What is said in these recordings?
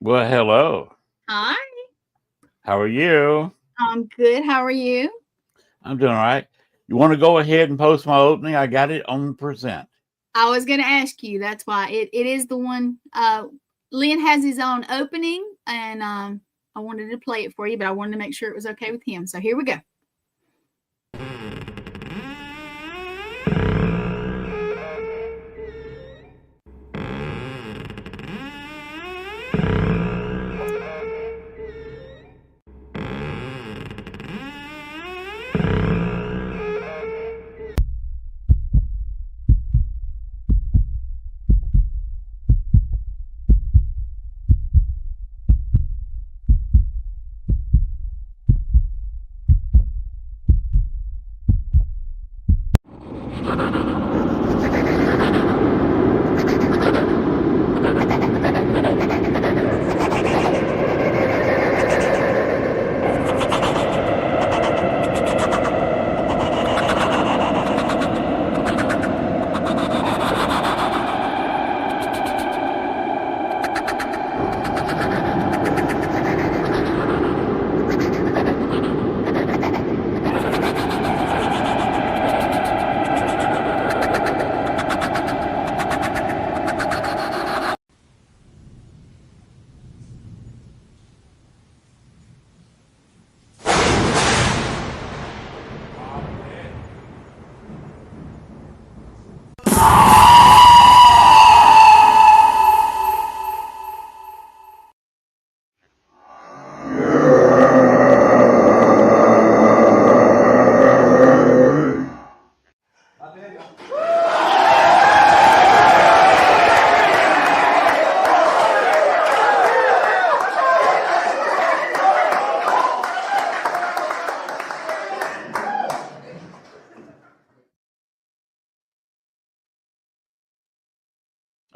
Well, hello. Hi, How are you? I'm good. How are you? I'm doing all right. You want to go ahead and post my opening? I got it on present. I was going to ask you. That's why it is the one. Len has his own opening, and I wanted to play it for you, but I wanted to make sure it was okay with him. So here we go.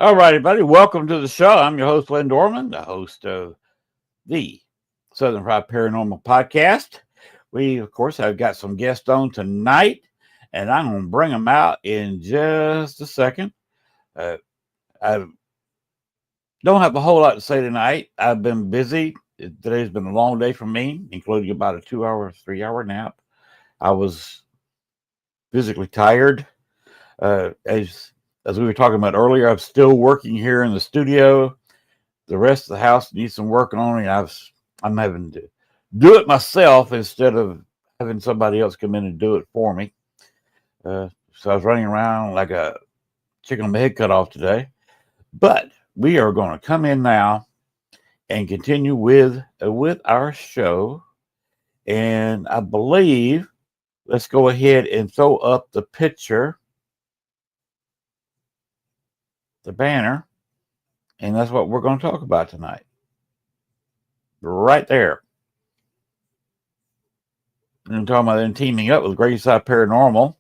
All right, everybody. Welcome to the show. I'm your host, Len Dorman, the host of the Southern Fried Paranormal Podcast. We, of course, have got some guests on tonight, and I'm going to bring them out in just a second. I don't have a whole lot to say tonight. I've been busy. Today's been a long day for me, including about a 2-hour, 3-hour nap. I was physically tired. As we were talking about earlier, I'm still working here in the studio. The rest of the house needs some work on it. I'm having to do it myself instead of having somebody else come in and do it for me. So I was running around like a chicken with my head cut off today. But we are going to come in now and continue with our show. And I believe let's go ahead and throw up the picture, the banner, and that's what we're going to talk about tonight. Right there. And I'm talking about them teaming up with SPIRE Paranormal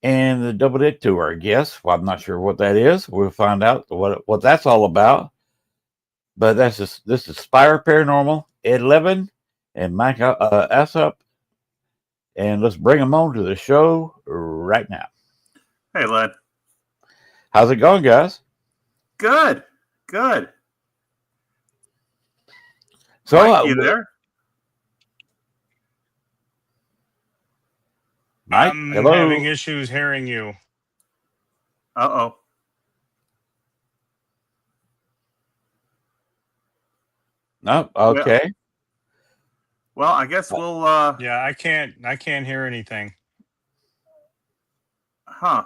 and the Double Dick Tour, I guess. Well, I'm not sure what that is. We'll find out what that's all about. But this is SPIRE Paranormal, Levin, and Mike Alsip. And let's bring them on to the show right now. Hey, Len. How's it going, guys? Good. So, Mike, you there? Mike, I'm hello. having issues hearing you. Uh-oh. No, okay. Well, I guess we'll Yeah, I can't hear anything. Huh.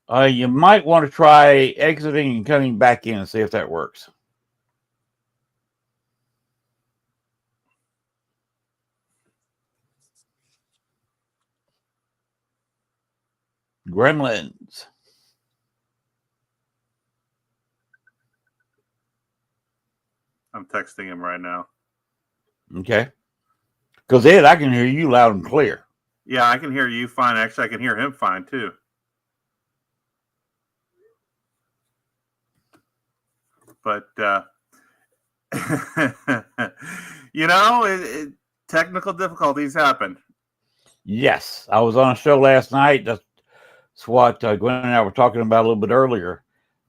You might want to try exiting and coming back in and see if that works. Gremlins. I'm texting him right now. Okay. Because Ed, I can hear you loud and clear. Yeah, I can hear you fine. Actually, I can hear him fine too. But technical difficulties happen. Yes, I was on a show last night. That's what Gwen and I were talking about a little bit earlier.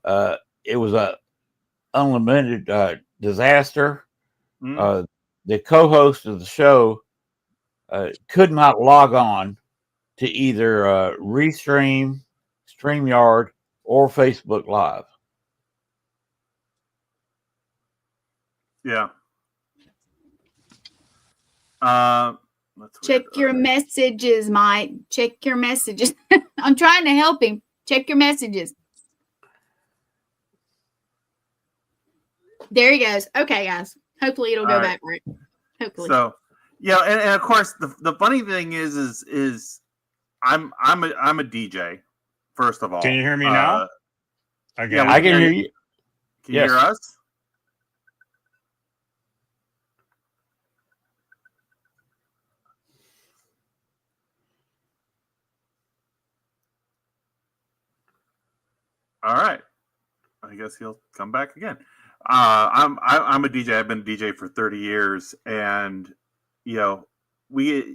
It was a Unlimited Disaster. Mm. The co-host of the show could not log on to either Restream, StreamYard, or Facebook Live. Yeah. That's Check weird. your messages, Mike. Check your messages. I'm trying to help him. Check your messages. There he goes. Okay, guys. Hopefully it'll go All right. back right. Hopefully. So, yeah, and of course the funny thing is I'm a DJ. First of all, Can you hear me now? Again. Yeah, I can hear you. Can you Yes. hear us? All right. I guess he'll come back again. I'm a DJ. I've been a DJ for 30 years, and I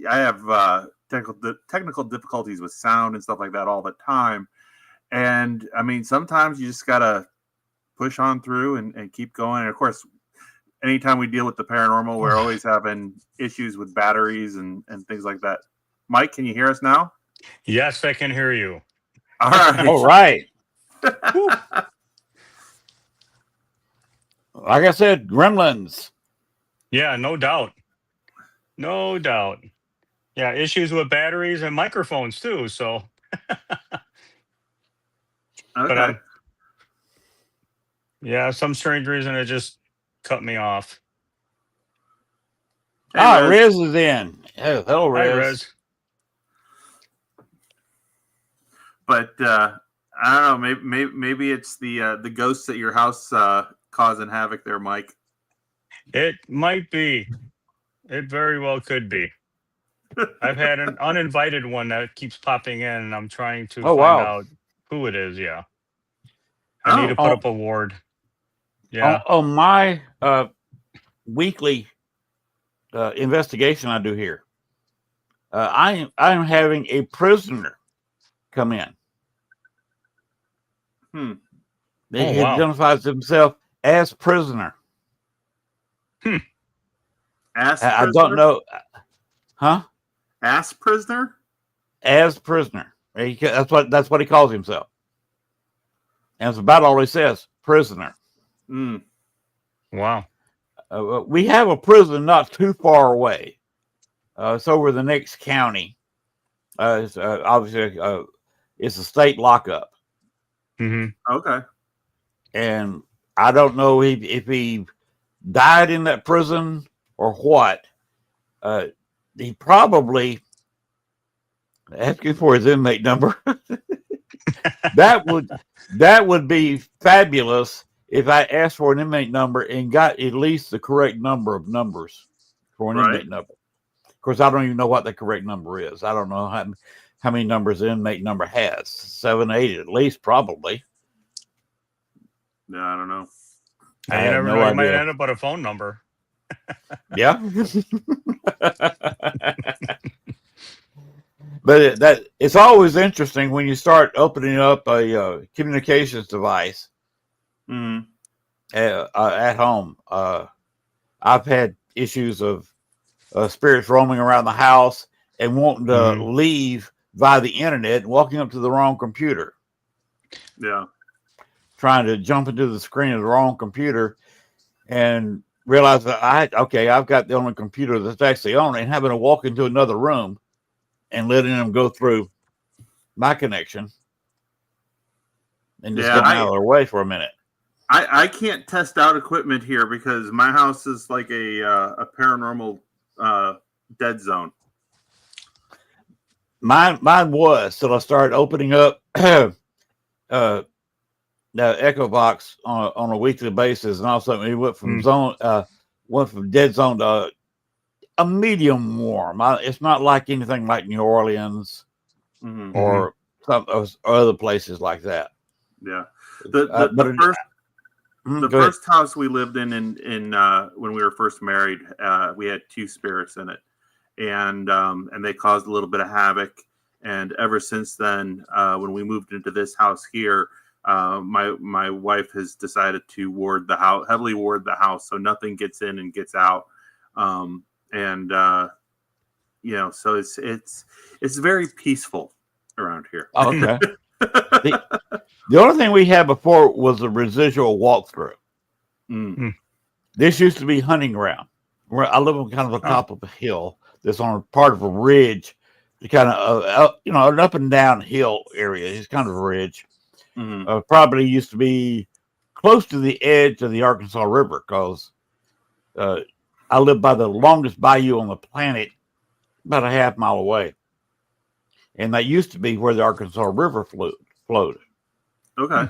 have technical difficulties with sound and stuff like that all the time. And I mean, sometimes you just gotta push on through and keep going. And of course, anytime we deal with the paranormal, we're always having issues with batteries and things like that. Mike, can you hear us now? Yes, I can hear you. All right. All right. Like I said, Gremlins. Yeah, no doubt. No doubt. Yeah, issues with batteries and microphones too. So, Okay. but yeah, some strange reason it just cut me off. Hey, Riz is in. Oh, hello, Hi, Riz. Rez. But I don't know. Maybe it's the ghosts at your house causing havoc there, Mike. It might be. It very well could be. I've had an uninvited one that keeps popping in, and I'm trying to find out who it is. Yeah, I need to put up a ward. Yeah. On my weekly investigation I do here, I'm having a prisoner come in. He identifies himself as prisoner. I don't know. Huh? Ass prisoner? As prisoner. That's what he calls himself. And it's about all he says, prisoner. Wow. We have a prison not too far away. It's over the next county. It's, obviously, it's a state lockup. Mm-hmm. Okay. And I don't know if he died in that prison or what. He probably asking for his inmate number. That would be fabulous if I asked for an inmate number and got at least the correct number of numbers for an inmate number. Of course, I don't even know what the correct number is. I don't know how many numbers the inmate number has. 7, 8 at least, probably. Yeah, I don't know. I never know. You might end up with a phone number. Yeah. But it's always interesting when you start opening up a communications device at home. I've had issues of spirits roaming around the house and wanting to leave via the internet and walking up to the wrong computer. Yeah. Trying to jump into the screen of the wrong computer and realize that I've got the only computer that's actually on it, and having to walk into another room and letting them go through my connection and just getting out of their way for a minute. I can't test out equipment here because my house is like a paranormal dead zone. Mine was till I started opening up the Echo Box on a weekly basis, and all of a sudden it went from dead zone to a medium warm. It's not like anything like New Orleans or some other places like that. Yeah, the first house we lived in when we were first married, we had 2 spirits in it, and they caused a little bit of havoc. And ever since then, when we moved into this house here, My wife has decided to ward the house, heavily ward the house, so nothing gets in and gets out. So it's very peaceful around here. Oh, okay. The only thing we had before was a residual walkthrough. This used to be hunting ground. Where I live on kind of the top of a hill that's on a part of a ridge, the kind of an up and down hill area. It's kind of a ridge. Probably used to be close to the edge of the Arkansas River because I live by the longest bayou on the planet, about a half mile away, and that used to be where the Arkansas River flowed. Okay,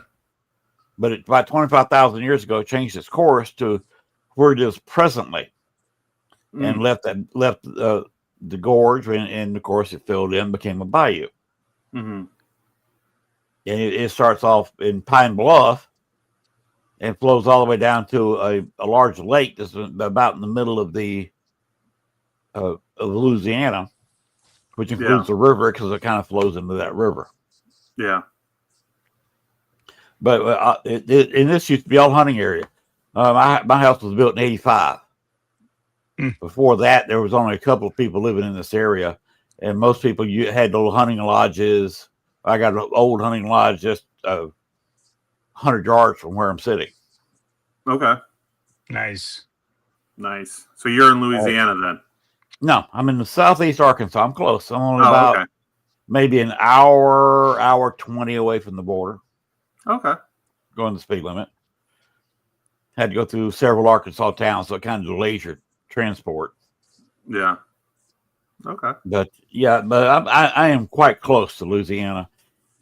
but about 25,000 years ago, it changed its course to where it is presently. And left the gorge, and of course it filled in, became a bayou. And it starts off in Pine Bluff and flows all the way down to a large lake that's about in the middle of of Louisiana, which includes the river because it kind of flows into that river. Yeah. But and this used to be all hunting area. My house was built in '85. Before that, there was only a couple of people living in this area, and most people had little hunting lodges. I got an old hunting lodge just 100 yards from where I'm sitting. Okay. Nice. So you're in Louisiana then? No, I'm in the southeast Arkansas. I'm close. I'm only about maybe an hour 20 away from the border. Okay. Going the speed limit. Had to go through several Arkansas towns, so it kind of delays your transport. Yeah. Okay. But I am quite close to Louisiana,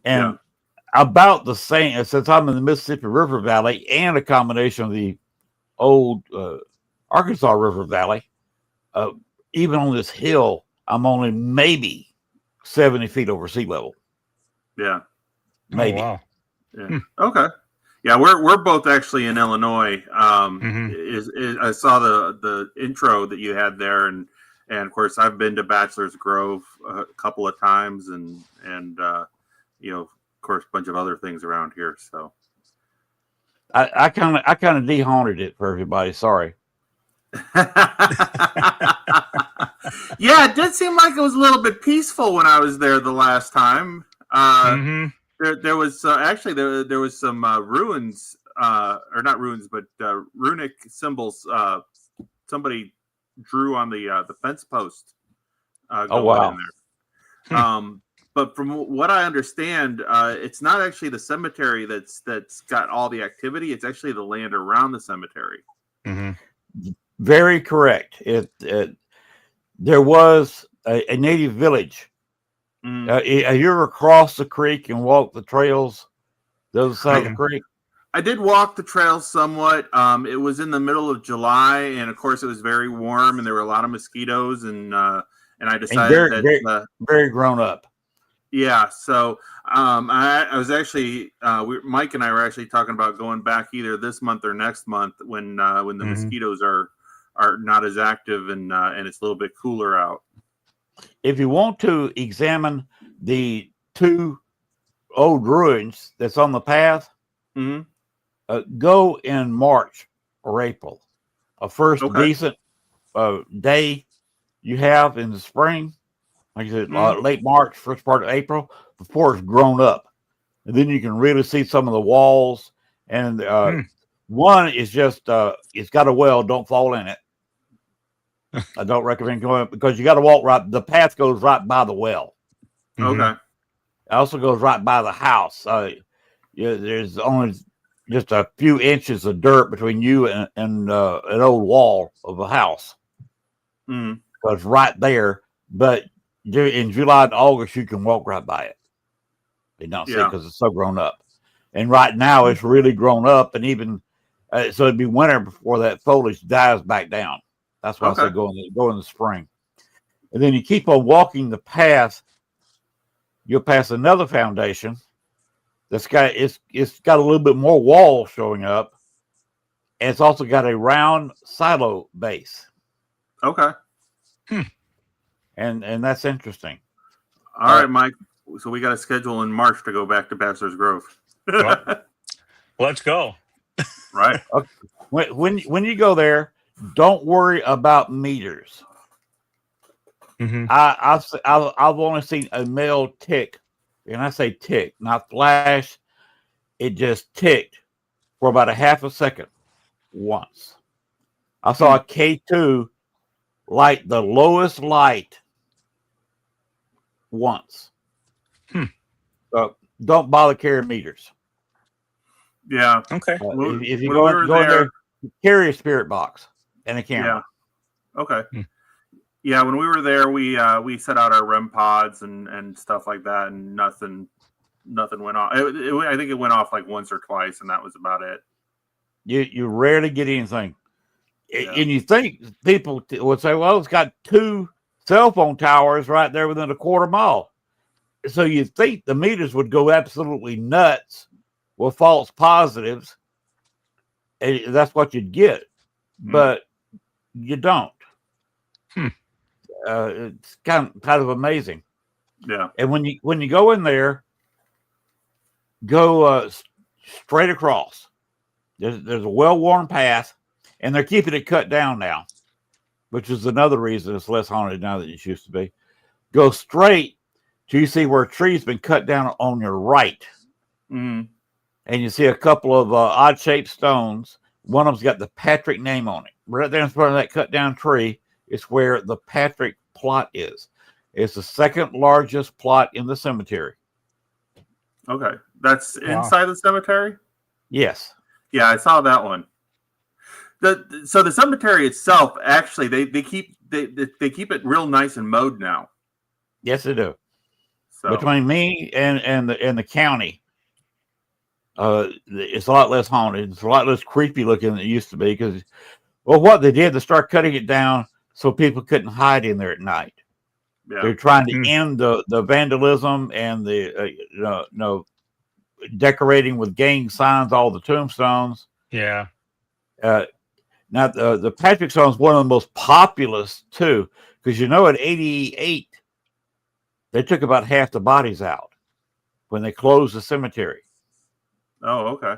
and about the same since I'm in the Mississippi River Valley and a combination of the old Arkansas River Valley. Even on this hill, I'm only maybe 70 feet over sea level. Yeah. Maybe. Oh, wow. Yeah. Okay. Yeah, we're both actually in Illinois. I saw the intro that you had there, and of course I've been to Bachelor's Grove a couple of times, and of course a bunch of other things around here. So I kind of de-haunted it for everybody. Sorry. Yeah, it did seem like it was a little bit peaceful when I was there the last time. There was actually there was some ruins, or not ruins, but runic symbols. Somebody drew on the fence post. Oh wow! In there. But from what I understand, it's not actually the cemetery that's got all the activity. It's actually the land around the cemetery. Very correct. There was a native village. Have you ever crossed the creek and walked the trails the other side of the creek? I did walk the trails somewhat. It was in the middle of July, and of course, it was very warm, and there were a lot of mosquitoes. And I decided very grown up. Yeah, so I was actually Mike and I were actually talking about going back either this month or next month when the mosquitoes are not as active and it's a little bit cooler out. If you want to examine the two old ruins that's on the path, go in March or April. A first decent day you have in the spring, like I said, late March, first part of April, before it's grown up. And then you can really see some of the walls. And one is just, it's got a well, don't fall in it. I don't recommend going because you got to walk right. The path goes right by the well. Okay. It also goes right by the house. There's only just a few inches of dirt between you and an old wall of a house. So it's right there. But in July and August, you can walk right by it. You don't see it because it's so grown up. And right now, it's really grown up. And even so, it'd be winter before that foliage dies back down. That's why I say go in the spring. And then you keep on walking the path, you'll pass another foundation that's got it's got a little bit more wall showing up. And it's also got a round silo base. Okay. And that's interesting. All right, Mike. So we got a schedule in March to go back to Bachelor's Grove. Well, Let's go. Right. Okay. When you go there, don't worry about meters. Mm-hmm. I've only seen a male tick, and I say tick, not flash. It just ticked for about a half a second once. I saw a K2 light the lowest light once. So don't bother carrying meters. Yeah. Okay. If you when go, we were go in there, there, carry a spirit box and a camera. Yeah. Okay. Hmm. Yeah, when we were there, we set out our REM pods and stuff like that, and nothing went off. I think it went off like once or twice, and that was about it. You rarely get anything. Yeah. And you think people would say, well, it's got 2 cell phone towers right there within a quarter mile. So you think the meters would go absolutely nuts with false positives. And that's what you'd get. But you don't. It's kind of amazing. Yeah. And when you go in there, go straight across. There's a well-worn path, and they're keeping it cut down now, which is another reason it's less haunted now than it used to be. Go straight till you see where a tree's been cut down on your right. Mm-hmm. And you see a couple of odd-shaped stones. One of them's got the Patrick name on it. Right there in front of that cut-down tree is where the Patrick plot is. It's the second largest plot in the cemetery. Okay. That's inside the cemetery? Yes. Yeah, I saw that one. So the cemetery itself, actually, they keep it real nice and mowed now. Yes, they do. So Between me and the county, it's a lot less haunted. It's a lot less creepy looking than it used to be because, well, what they did, they start cutting it down so people couldn't hide in there at night. yeah. They're trying to end the vandalism and the decorating with gang signs, all the tombstones. Yeah. Now the Patrick stone is one of the most populous too, because at 88 they took about half the bodies out when they closed the cemetery. Oh, okay.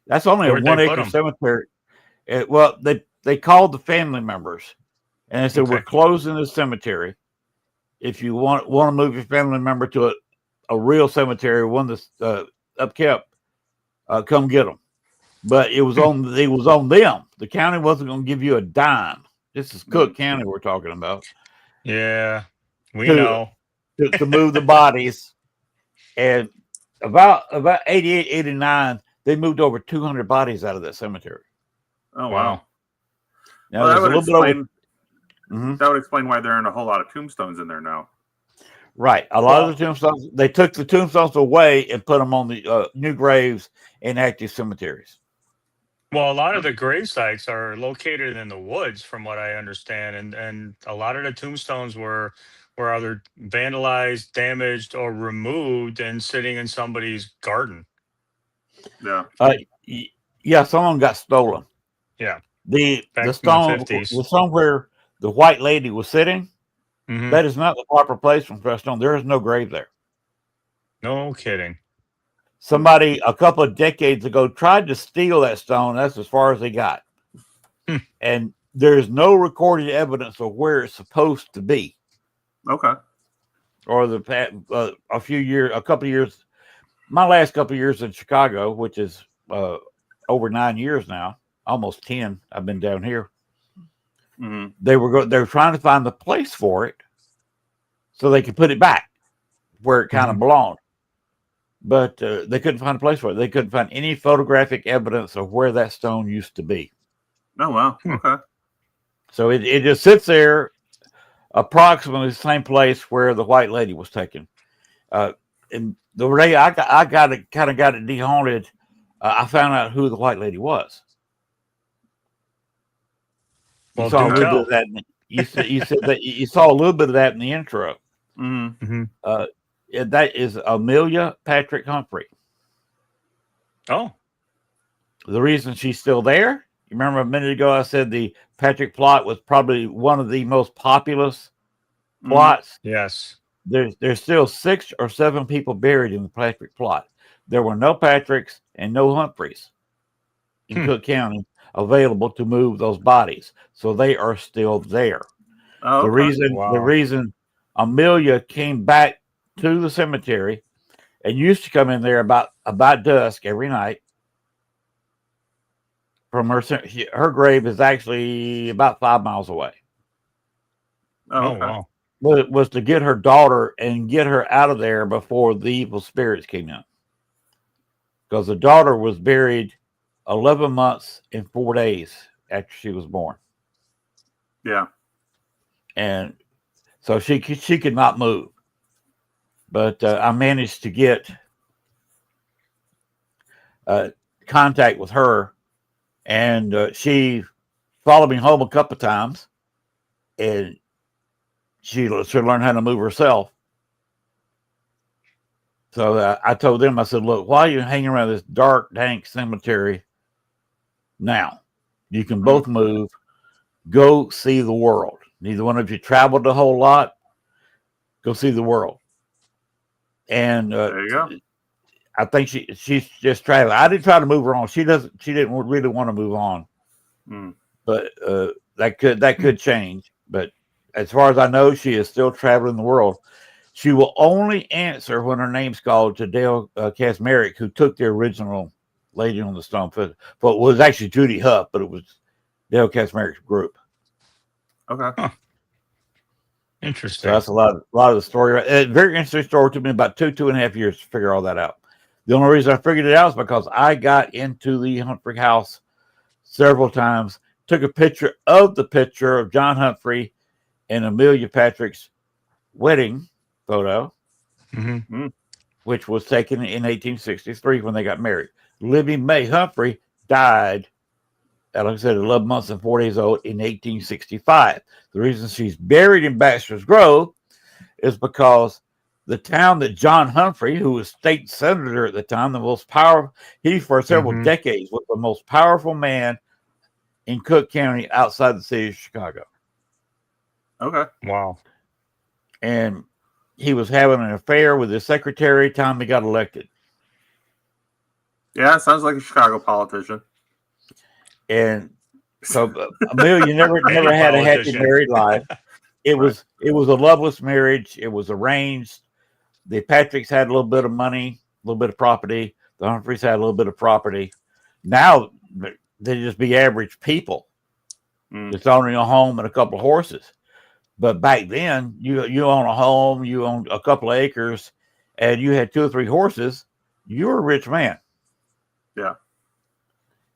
That's only Where'd a they 1 put acre 'em? cemetery. Well, they called the family members and they said, Okay. we're closing the cemetery. If you want to move your family member to a real cemetery, one that's upkept, come get them. But it was on them. The county wasn't going to give you a dime. This is Cook County we're talking about. Yeah. We To- know. to move the bodies. And about 88, 89, they moved over 200 bodies out of that cemetery. Oh, wow. Wow. Now, Well, there's a little bit over. that would explain why there aren't a whole lot of tombstones in there now. Right. A lot of the tombstones, they took the tombstones away and put them on the new graves in active cemeteries. Well, a lot of the grave sites are located in the woods, from what I understand, and a lot of the tombstones were either vandalized, damaged, or removed and sitting in somebody's garden. Yeah. Yeah, some of them got stolen. Yeah. The Back in the stone 50s. was somewhere the white lady was sitting. Mhm. That is not the proper place for a stone. There is no grave there. No kidding. Somebody a couple of decades ago tried to steal that stone. That's as far as they got. And there's no recorded evidence of where it's supposed to be. Okay. Or a couple of years, my last couple of years in Chicago, which is over 9 years now, almost 10. I've been down here. Mm-hmm. They were trying to find the place for it so they could put it back where it kind of belonged. But they couldn't find a place for it. They couldn't find any photographic evidence of where that stone used to be. Oh, wow. Okay. So it just sits there approximately the same place where the white lady was taken. And the day I got it dehaunted, I found out who the white lady was. Well, You saw a do little tell. bit of that. You said that you saw a little bit of that in the intro. Mm-hmm. That is Amelia Patrick Humphrey. Oh, The reason she's still there, you remember a minute ago I said the Patrick plot was probably one of the most populous plots. yes. There's still 6 or 7 people buried in the Patrick plot. there were no Patricks and no Humphreys in Cook County available to move those bodies. So they are still there. Oh, The reason Amelia came back to the cemetery and used to come in there about dusk every night. From her grave is actually about 5 miles away. Oh, okay. Wow. Was to get her daughter and get her out of there before the evil spirits came in. Because the daughter was buried 11 months and 4 days after she was born. Yeah. And so she could not move. But I managed to get contact with her, and she followed me home a couple of times, and she learned how to move herself. So I told them, I said, look, why are you hanging around this dark, dank cemetery now? You can both move. Go see the world. Neither one of you traveled a whole lot. Go see the world. And There you go. I think she's just traveling. I didn't try to move her on. She didn't really want to move on. But that could change. But as far as I know, she is still traveling the world. She will only answer when her name's called to Dale Kasmerick, who took the original Lady on the Stone Foot. But it was actually Judy Huff, but it was Dale Kasmerick's group. Okay. Huh. Interesting. So that's a lot of the story. Very interesting story. It took me about 2.5 years to figure all that out. The only reason I figured it out is because I got into the Humphrey house several times, took a picture of John Humphrey and Amelia Patrick's wedding photo, which was taken in 1863 when they got married. Libby May Humphrey died, like I said, 11 months and 4 days old in 1865. The reason she's buried in Baxter's Grove is because the town that John Humphrey, who was state senator at the time, the most powerful, he for several decades was the most powerful man in Cook County outside the city of Chicago. Okay. Wow. And he was having an affair with his secretary time he got elected. Yeah, sounds like a Chicago politician. And so Amelia never had a happy married life. It was a loveless marriage. It was arranged. The Patricks had a little bit of money, a little bit of property. The Humphreys had a little bit of property. Now they just be average people. Just owning a home and a couple of horses. But back then, you own a home, you own a couple of acres, and you had 2 or 3 horses. You were a rich man. Yeah.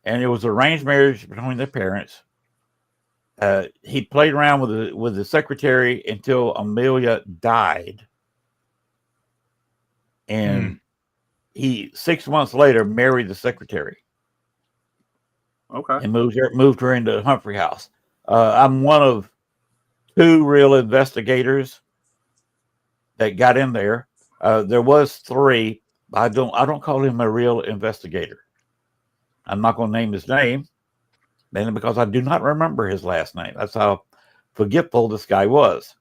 And it was arranged marriage between their parents. He played around with the secretary until Amelia died. And he 6 months later married the secretary. Okay. And moved her into Humphrey house. I'm one of 2 real investigators that got in there. There was 3. I don't call him a real investigator. I'm not going to name his name, mainly because I do not remember his last name. That's how forgetful this guy was.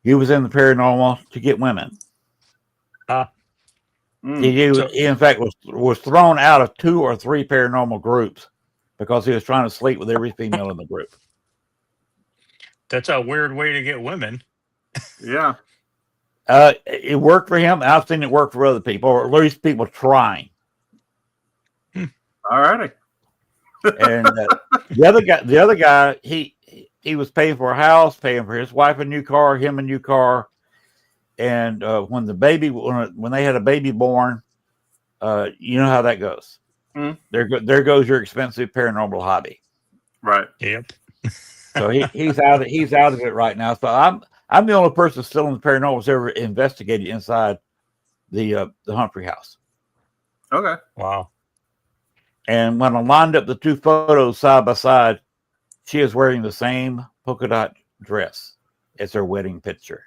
He was in the paranormal to get women. He in fact was thrown out of 2 or 3 paranormal groups because he was trying to sleep with every female in the group. That's a weird way to get women. Yeah. It worked for him. I've seen it work for other people, or at least people trying. All righty. And the other guy, he was paying for a house, paying for his wife a new car, him a new car. And when they had a baby born, you know how that goes. There goes your expensive paranormal hobby. Right. Yep. So he's out of it right now. So I'm the only person still in the paranormal that's ever investigated inside the Humphrey house. Okay. Wow. And when I lined up the 2 photos side by side, she is wearing the same polka dot dress as her wedding picture.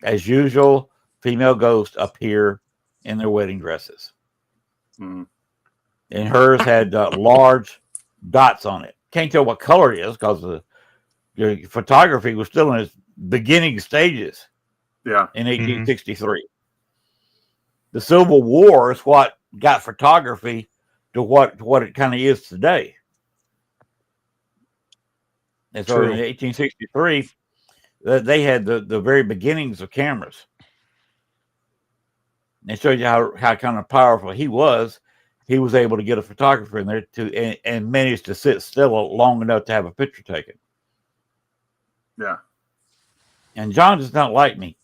As usual, female ghosts appear in their wedding dresses. And hers had large dots on it. Can't tell what color it is because the photography was still in its beginning stages. Yeah. In 1863. the Civil War is what got photography to what it kind of is today. And so in 1863, they had the very beginnings of cameras. And showed you how kind of powerful he was. He was able to get a photographer in there and managed to sit still long enough to have a picture taken. Yeah. And John does not like me.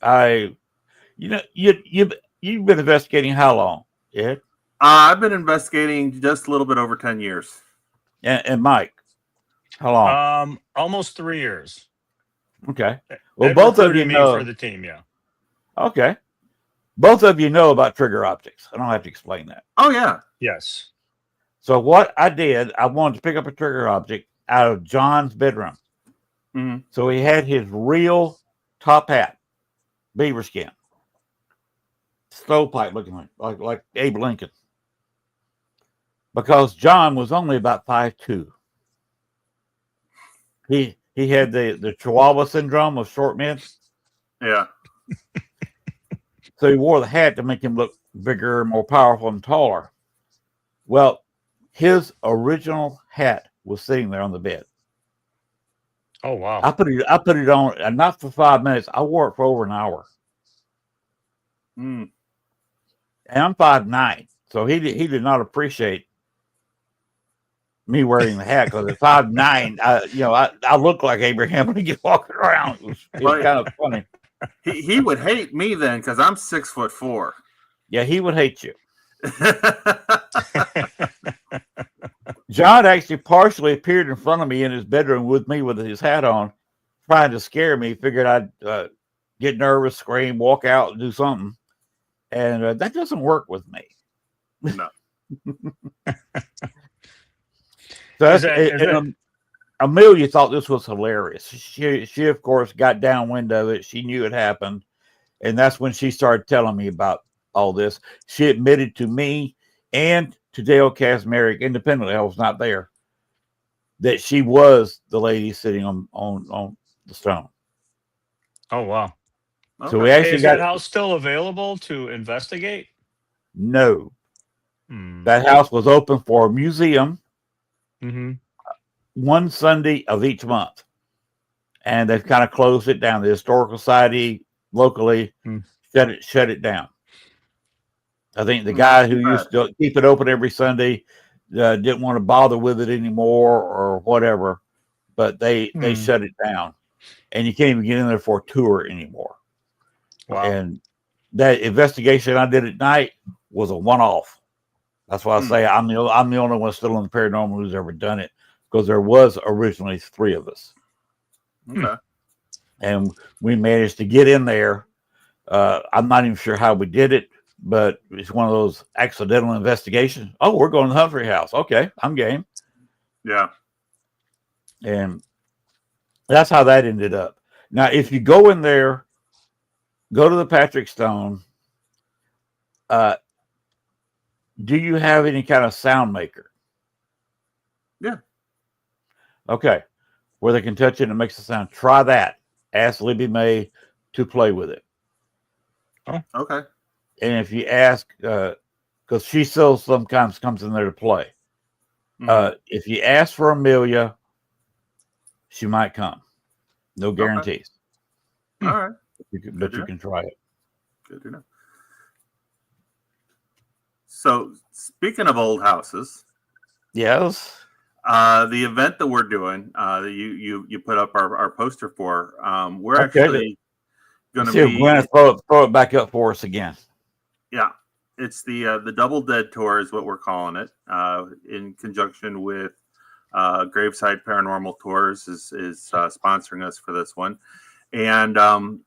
You've been investigating how long? Yeah. I've been investigating just a little bit over 10 years. And Mike, how long? Almost 3 years. Okay. Well, Ed both of you recruited me know for the team. Yeah. Okay. Both of you know about trigger optics. I don't have to explain that. Oh, yeah. Yes. So what I did, I wanted to pick up a trigger object out of John's bedroom. Mm-hmm. So he had his real top hat, beaver skin, stovepipe looking like Abe Lincoln. Because John was only about 5'2". He had the Chihuahua syndrome of short men. Yeah. So he wore the hat to make him look bigger, more powerful, and taller. Well, his original hat was sitting there on the bed. Oh wow! I put it on, and not for 5 minutes. I wore it for over an hour. Mm. And I'm 5'9", so he did not appreciate me wearing the hat because at 5'9", I look like Abraham Lincoln walking around. It was kind of funny. He would hate me then because I'm 6'4". Yeah, he would hate you. John actually partially appeared in front of me in his bedroom with me with his hat on, trying to scare me. Figured I'd get nervous, scream, walk out, and do something. And that doesn't work with me. No. So Amelia thought this was hilarious. She of course got downwind of it. She knew it happened, and that's when she started telling me about all this. She admitted to me and to Dale Kazmarek independently, I was not there, that she was the lady sitting on the stone. Oh wow! Okay. So we actually is that house still available to investigate? No, that house was open for a museum. Mm-hmm. One Sunday of each month, and they've kind of closed it down. The Historical Society locally shut it down. I think the guy who used to keep it open every Sunday didn't want to bother with it anymore or whatever, but they shut it down, and you can't even get in there for a tour anymore. Wow! And that investigation I did at night was a one-off. That's why I say I'm the only one still in the paranormal who's ever done it. Because there was originally 3 of us. Okay. And we managed to get in there. I'm not even sure how we did it, but it's one of those accidental investigations. Oh, we're going to the Humphrey house. Okay, I'm game. Yeah. And that's how that ended up. Now, if you go in there, go to the Patrick Stone, do you have any kind of sound maker? Yeah. Okay, where they can touch it and it makes a sound. Try that. Ask Libby May to play with it. Oh, okay. And if you ask, because she still sometimes comes in there to play. If you ask for Amelia, she might come. No guarantees. Okay. All right. But you can try it. Good to know. So, speaking of old houses. Yes. The event that we're doing, that you put up our poster for, we're actually going to be. We're going to throw it back up for us again. Yeah, it's the Double Dead Tour is what we're calling it. In conjunction with Graveside Paranormal Tours is sponsoring us for this one, and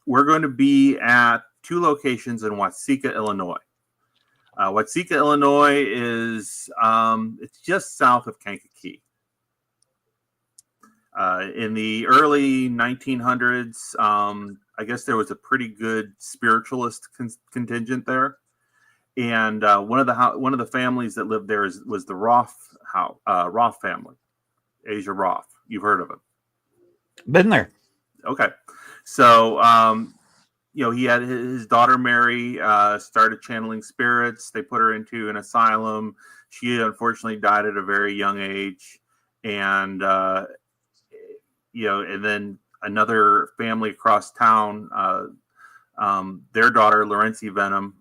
we're going to be at 2 locations in Watseka, Illinois. Watseka, Illinois is it's just south of Kankakee. In the early 1900s, I guess there was a pretty good spiritualist contingent there, and one of the families that lived there was the Roth family, Asia Roth. You've heard of it? Been there. Okay, so he had his daughter Mary started channeling spirits. They put her into an asylum. She unfortunately died at a very young age, and and then another family across town, their daughter Laurency Venom,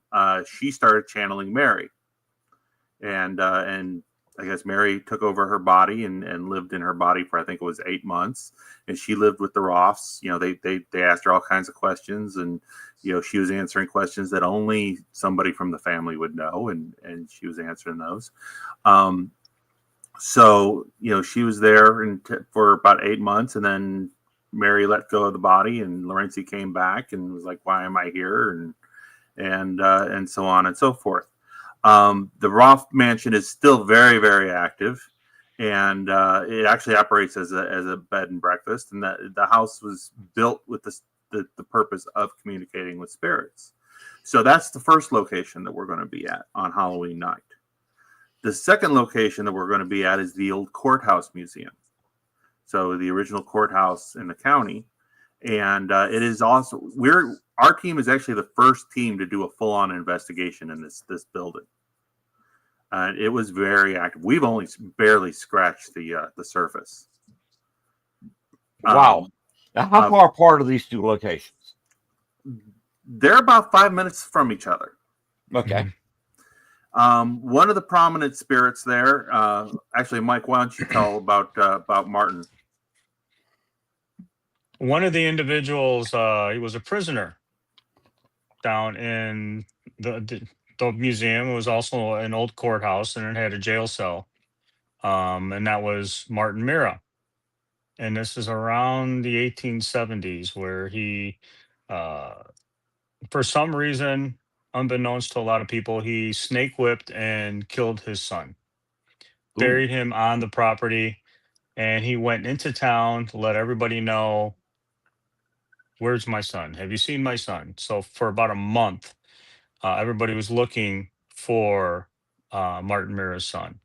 she started channeling Mary, and I guess Mary took over her body and lived in her body for, I think it was 8 months. And she lived with the Roths. They asked her all kinds of questions, and, she was answering questions that only somebody from the family would know. And she was answering those. So, she was there for about 8 months, and then Mary let go of the body, and Laurency came back and was like, why am I here? And so on and so forth. The Roth mansion is still very, very active, and it actually operates as a bed and breakfast. And the house was built with the purpose of communicating with spirits. So that's the first location that we're going to be at on Halloween night. The second location that we're going to be at is the old courthouse museum. So the original courthouse in the county, and it is also our team is actually the first team to do a full-on investigation in this building. It was very active. We've only barely scratched the surface. Wow. Now, how far apart are these two locations? They're about 5 minutes from each other. Okay. One of the prominent spirits there, actually, Mike, why don't you tell about Martin? One of the individuals, he was a prisoner down in the museum. It was also an old courthouse, and it had a jail cell. And that was Martin Mira. And this is around the 1870s, where he, for some reason, unbeknownst to a lot of people, he snake whipped and killed his son, buried him on the property, and he went into town to let everybody know, where's my son? Have you seen my son? So for about a month, everybody was looking for Martin Mira's son.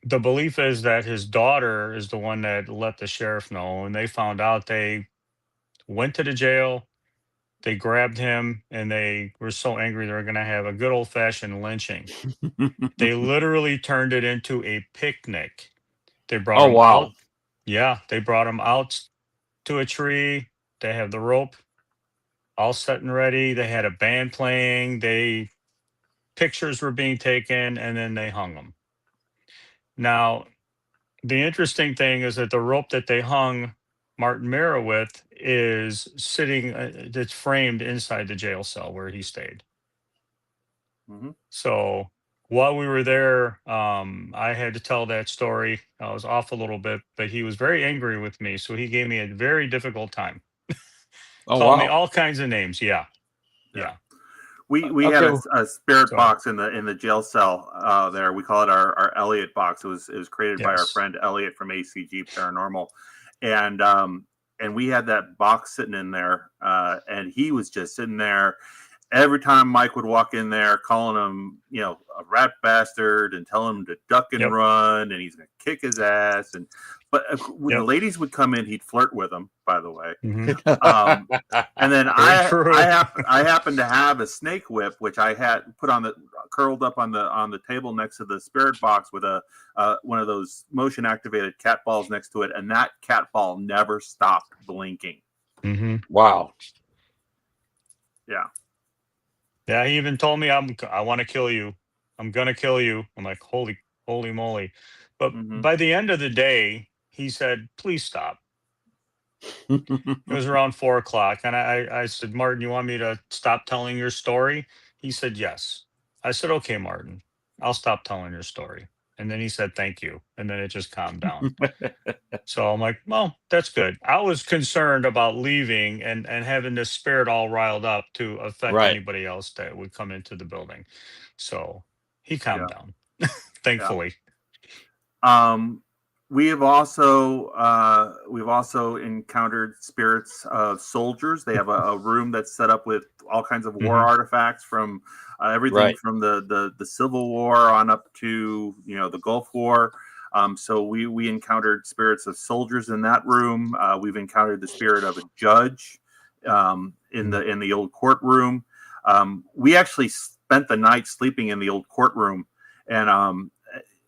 The belief is that his daughter is the one that let the sheriff know, and they found out. They went to the jail, they grabbed him, and they were so angry they were going to have a good old-fashioned lynching. They literally turned it into a picnic. They brought him out. Yeah, they brought him out to a tree. They have the rope all set and ready. They had a band playing. Pictures were being taken, and then they hung him. Now, the interesting thing is that the rope that they hung Martin Mira with is sitting, it's framed inside the jail cell where he stayed. Mm-hmm. So while we were there, I had to tell that story. I was off a little bit, but he was very angry with me. So he gave me a very difficult time. Called me all kinds of names. Yeah. We had a spirit box in the jail cell there. We call it our Elliot box. It was created by our friend Elliot from ACG Paranormal, and we had that box sitting in there, and he was just sitting there. Every time Mike would walk in there, calling him, a rat bastard, and telling him to duck and run, and he's going to kick his ass. But when the ladies would come in, he'd flirt with them, by the way. Mm-hmm. And then I happened to have a snake whip, which I had curled up on the table next to the spirit box with one of those motion activated cat balls next to it, and that cat ball never stopped blinking. Mm-hmm. Wow. Yeah. Yeah, he even told me, I want to kill you. I'm gonna kill you. I'm like, holy moly. But by the end of the day, he said, please stop. It was around 4:00, and I said, Martin, you want me to stop telling your story? He said, yes. I said, okay, Martin, I'll stop telling your story. And then he said, thank you. And then it just calmed down. So I'm like, well, that's good. I was concerned about leaving and having this spirit all riled up to affect anybody else that would come into the building. So he calmed down, thankfully. We've also encountered spirits of soldiers. They have a room that's set up with all kinds of war artifacts from everything from the Civil War on up to the Gulf War. So we encountered spirits of soldiers in that room. We've encountered the spirit of a judge in the old courtroom. We actually spent the night sleeping in the old courtroom, and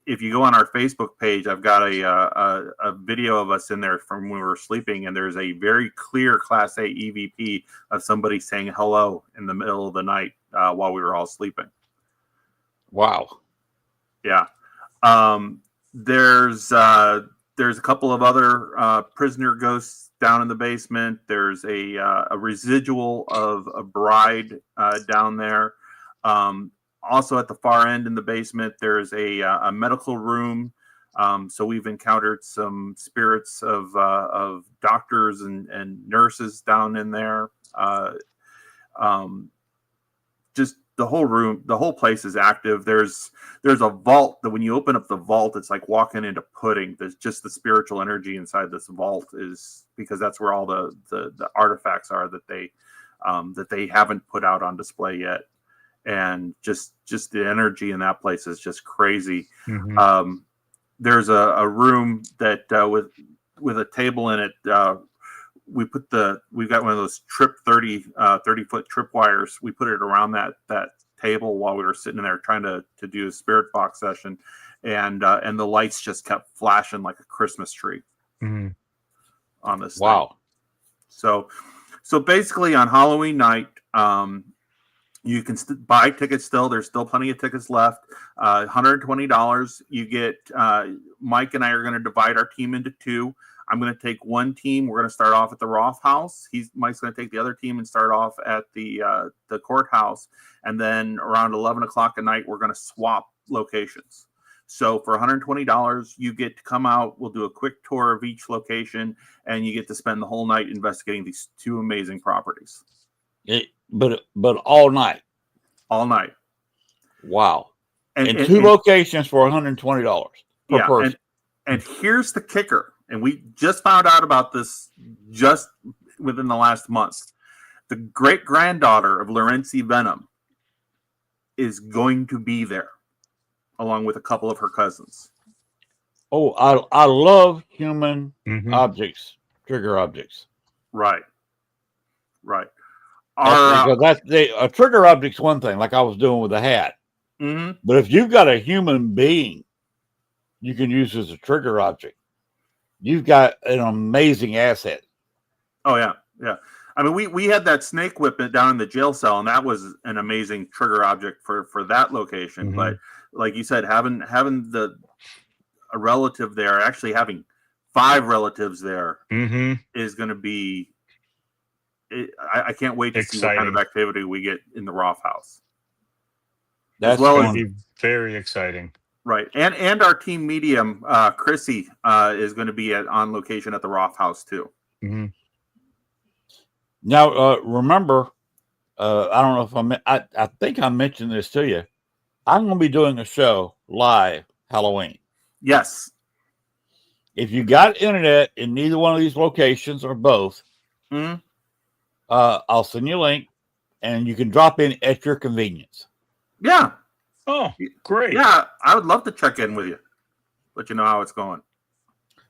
if you go on our Facebook page, I've got a video of us in there from when we were sleeping, and there's a very clear Class A EVP of somebody saying hello in the middle of the night while we were all sleeping. Wow. Yeah. There's a couple of other prisoner ghosts down in the basement. There's a residual of a bride down there. Also at the far end in the basement, there's a medical room. So we've encountered some spirits of doctors and nurses down in there. Just the whole room, the whole place is active. There's a vault that when you open up the vault, it's like walking into pudding. There's just the spiritual energy inside this vault is because that's where all the artifacts are that they haven't put out on display yet. And just the energy in that place is just crazy. Mm-hmm. There's a room that with a table in it. We've got one of those 30-foot tripwires. We put it around that table while we were sitting there trying to do a spirit box session, and the lights just kept flashing like a Christmas tree on this. Wow. Thing. So basically on Halloween night, you can buy tickets still. There's still plenty of tickets left. $120. You get Mike and I are going to divide our team into two. I'm going to take one team. We're going to start off at the Roth House. Mike's going to take the other team and start off at the courthouse. And then around 11 o'clock at night, we're going to swap locations. So for $120, you get to come out. We'll do a quick tour of each location, and you get to spend the whole night investigating these two amazing properties. But all night. All night. Wow. And two locations for $120 per person. And here's the kicker. And we just found out about this just within the last month. The great-granddaughter of Lorenzi Venom is going to be there, along with a couple of her cousins. Oh, I love human objects, trigger objects. Right. A trigger object's one thing, like I was doing with the hat. Mm-hmm. But if you've got a human being you can use as a trigger object, you've got an amazing asset. Oh, yeah. I mean, we had that snake whip down in the jail cell, and that was an amazing trigger object for that location. Mm-hmm. But like you said, having a relative there, actually having 5 relatives there is going to be. I can't wait to see what kind of activity we get in the Roth House. That's going to be very exciting. Right, and our team medium, Chrissy, is going to be on location at the Roth House too. Mm-hmm. Now, remember, I don't know if I think I mentioned this to you. I'm going to be doing a show live Halloween. Yes. If you got internet in neither one of these locations or both, I'll send you a link, and you can drop in at your convenience. Yeah. Oh, great. Yeah, I would love to check in with you. Let you know how it's going.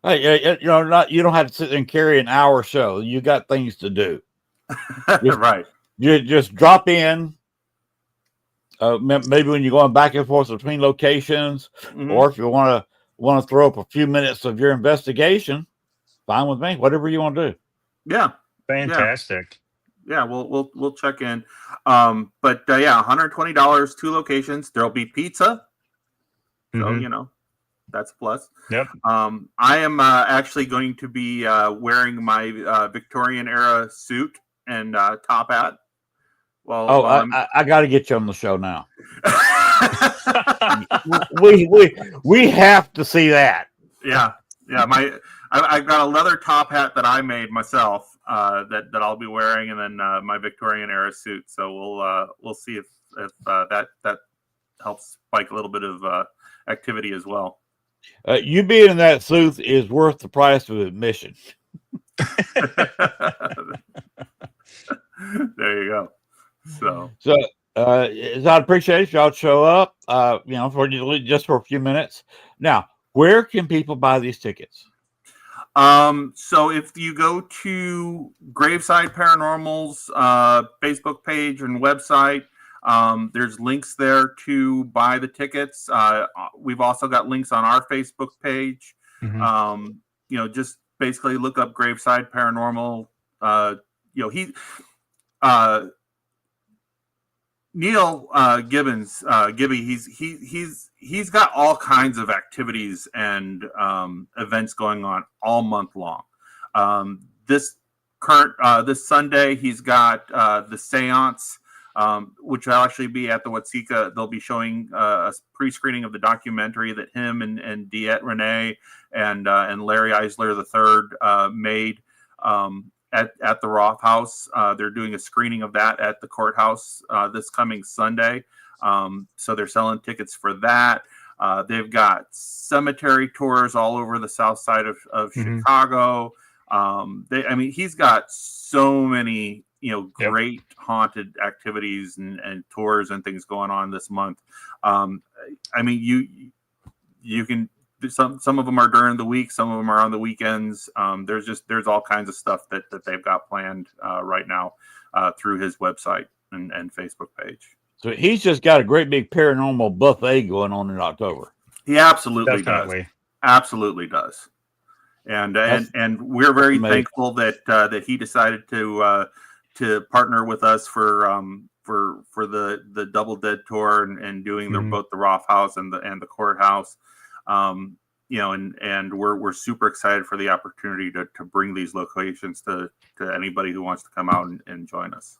Hey, you don't have to sit there and carry an hour show. You got things to do. Right. You just drop in. Maybe when you're going back and forth between locations, or if you want to throw up a few minutes of your investigation, fine with me. Whatever you want to do. Yeah. Fantastic. Yeah, we'll check in. But $120, 2 locations. There'll be pizza. So, that's a plus. Yep. I am actually going to be wearing my Victorian era suit and top hat. Well, I got to get you on the show now. we have to see that. Yeah. I've got a leather top hat that I made myself. That I'll be wearing, and then my Victorian era suit. So we'll see if that helps spike a little bit of activity as well. You being in that suit is worth the price of admission. There you go. So I appreciate y'all show up. For just for a few minutes. Now, where can people buy these tickets? So if you go to Graveside Paranormal's Facebook page and website, there's links there to buy the tickets. We've also got links on our Facebook page. Just basically look up Graveside Paranormal. Neil Gibbons, Gibby, he's got all kinds of activities and events going on all month long. This Sunday, he's got the seance, which will actually be at the Watsika. They'll be showing a pre-screening of the documentary that him and Diet Renee and Larry Eisler III made at the Roth House. They're doing a screening of that at the courthouse this coming Sunday. So they're selling tickets for that. They've got cemetery tours all over the south side of Chicago. He's got so many, great haunted activities and tours and things going on this month. You can. Some of them are during the week, some of them are on the weekends. There's all kinds of stuff that they've got planned right now through his website and Facebook page. So he's just got a great big paranormal buffet going on in October. He absolutely Definitely. does. Absolutely does. And we're very thankful that he decided to partner with us for the Double Dead tour and doing both the Roth House and the courthouse. And we're super excited for the opportunity to bring these locations to anybody who wants to come out and join us.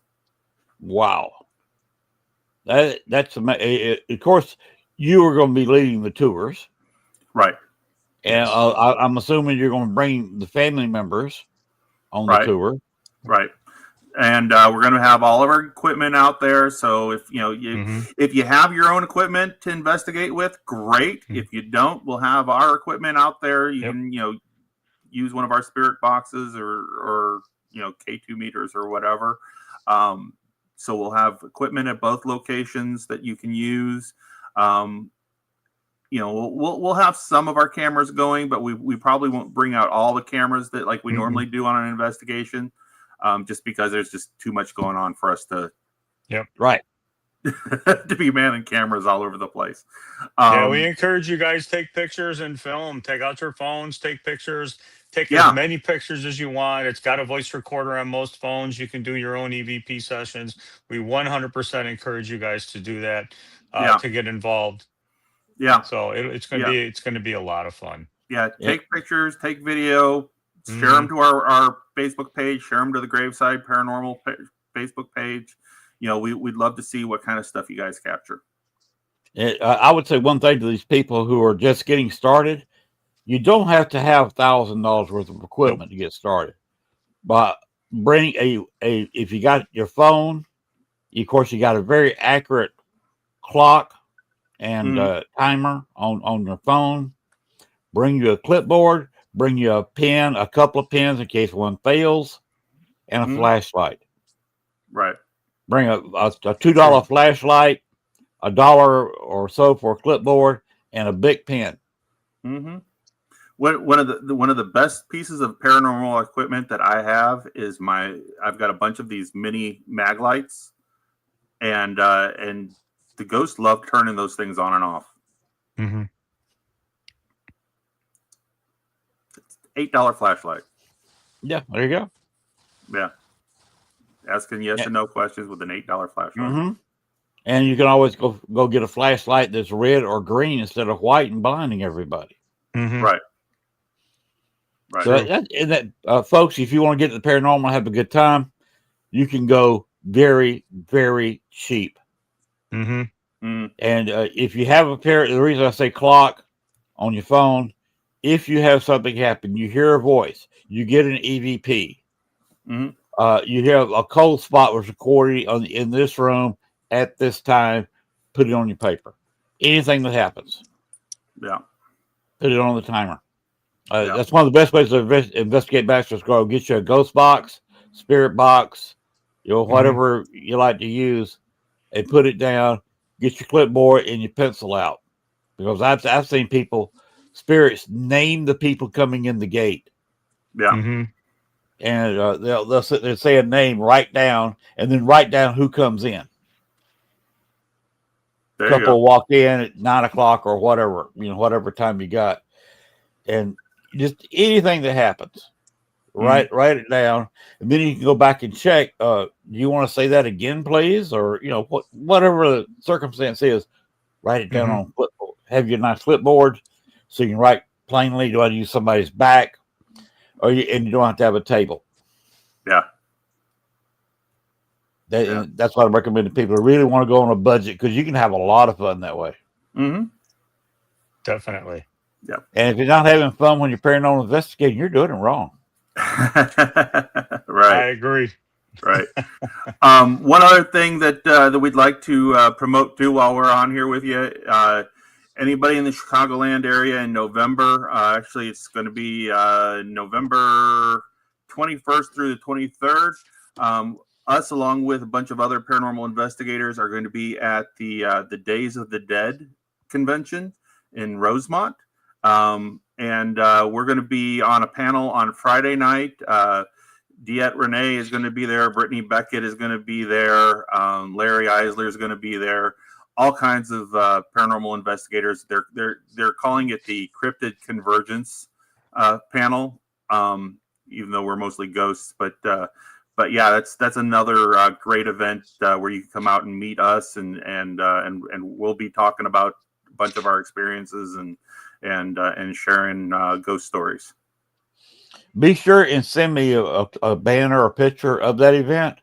Wow. That's amazing. Of course, you are going to be leading the tours. Right. And I'm assuming you're going to bring the family members on the tour. Right. And we're going to have all of our equipment out there. So if if you have your own equipment to investigate with, great. If you don't, we'll have our equipment out there. You can use one of our spirit boxes or K2 meters or whatever. So we'll have equipment at both locations that you can use. We'll have some of our cameras going, but we probably won't bring out all the cameras that like we normally do on an investigation. Just because there's just too much going on for us to, to be manning cameras all over the place. We encourage you guys take pictures and film. Take out your phones, take pictures, take as many pictures as you want. It's got a voice recorder on most phones. You can do your own EVP sessions. We 100% encourage you guys to do that, to get involved. Yeah. So it's going to be a lot of fun. Yeah. Take pictures, take video. Share them to our Facebook page. Share them to the Graveside Paranormal Facebook page. We'd love to see what kind of stuff you guys capture. I would say one thing to these people who are just getting started: you don't have to have $1,000 worth of equipment to get started. But bring if you got your phone, of course you got a very accurate clock and timer on your phone. Bring you a clipboard. Bring you a pen, a couple of pens in case one fails, and a flashlight. Right. Bring a $2 flashlight, $1 or so for a clipboard, and a big pen. One of the best pieces of paranormal equipment that I have is I've got a bunch of these mini mag lights, and the ghosts love turning those things on and off. $8 flashlight. Yeah, there you go. Yeah. Asking yes or no questions with an $8 flashlight. And you can always go get a flashlight that's red or green instead of white and blinding everybody. Right. So folks, if you want to get to the paranormal and have a good time, you can go very, very cheap. And if you have the reason I say clock on your phone, if you have something happen, you hear a voice, you get an EVP. You have a cold spot was recorded in this room at this time, put it on your paper. Anything that happens. Put it on the timer. That's one of the best ways to investigate Baxter's Grove. Get you a ghost box, spirit box, whatever you like to use, and put it down. Get your clipboard and your pencil out. Because I've seen spirits name the people coming in the gate. Yeah. Mm-hmm. And they'll sit there, say a name, write down, and then write down who comes in. There you Couple go. walk in at 9 o'clock or whatever, whatever time you got, and just anything that happens, write it down, and then you can go back and check. Do you want to say that again, please, or whatever the circumstance is, write it down on clipboard. Have your nice clipboard so you can write plainly. Do I use somebody's back, and you don't have to have a table. Yeah. That's what I recommend to people who really want to go on a budget, because you can have a lot of fun that way. Mm-hmm. Definitely. Yeah. And if you're not having fun when you're paranormal investigating, you're doing it wrong. Right. I agree. Right. One other thing that we'd like to promote too while we're on here with you, anybody in the Chicagoland area in November, actually it's going to be November 21st through the 23rd. Us, along with a bunch of other paranormal investigators, are going to be at the Days of the Dead convention in Rosemont. And we're going to be on a panel on Friday night. Diet Renee is going to be there. Brittany Beckett is going to be there. Larry Eisler is going to be there. All kinds of paranormal investigators. They're calling it the Cryptid Convergence panel, even though we're mostly ghosts. But yeah, that's another great event where you can come out and meet us, and we'll be talking about a bunch of our experiences and sharing ghost stories. Be sure and send me a banner or picture of that event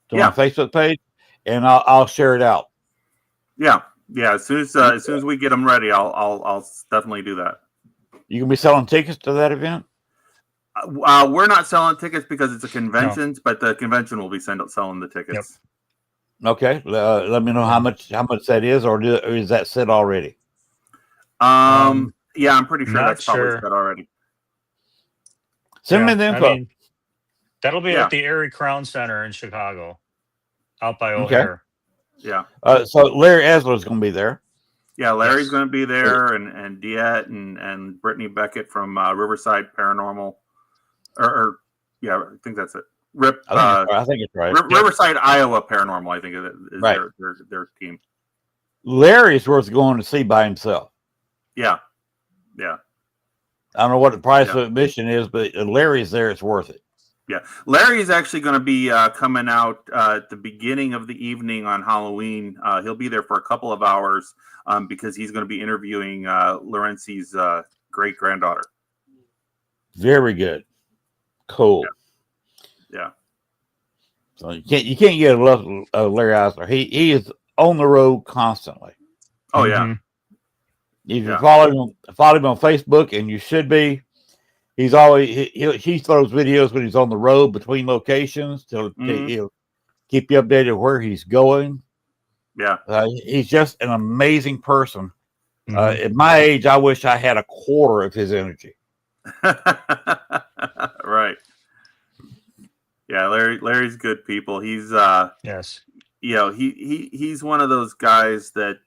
to my Facebook page, and I'll share it out. Yeah. As soon as we get them ready, I'll definitely do that. You can be selling tickets to that event. We're not selling tickets because it's a convention, but the convention will be selling the tickets. Yep. Okay, let me know how much that is, or is that set already? Yeah, I'm pretty sure that's probably set already. Send me the info. I mean, that'll be at the Erie Crown Center in Chicago, out by O'Hare. Yeah. So Larry Eisler is going to be there. Yeah, Larry's going to be there, and Diet and Brittany Beckett from Riverside Paranormal. I think that's it. I think it's right. Riverside, Iowa Paranormal, I think is right. their team. Larry's worth going to see by himself. Yeah. I don't know what the price of admission is, but Larry's there. It's worth it. Yeah. Larry is actually going to be coming out at the beginning of the evening on Halloween. He'll be there for a couple of hours because he's going to be interviewing Lorenzi's great-granddaughter. Very good. Cool. Yeah. So you can't get enough of Larry Eisler. He is on the road constantly. Oh yeah. If you follow him on Facebook, and you should be, he's always he throws videos when he's on the road between locations to he'll keep you updated where he's going. Yeah. He's just an amazing person. At my age, I wish I had a quarter of his energy. Right. Yeah, Larry's good people. He's yes. He's one of those guys that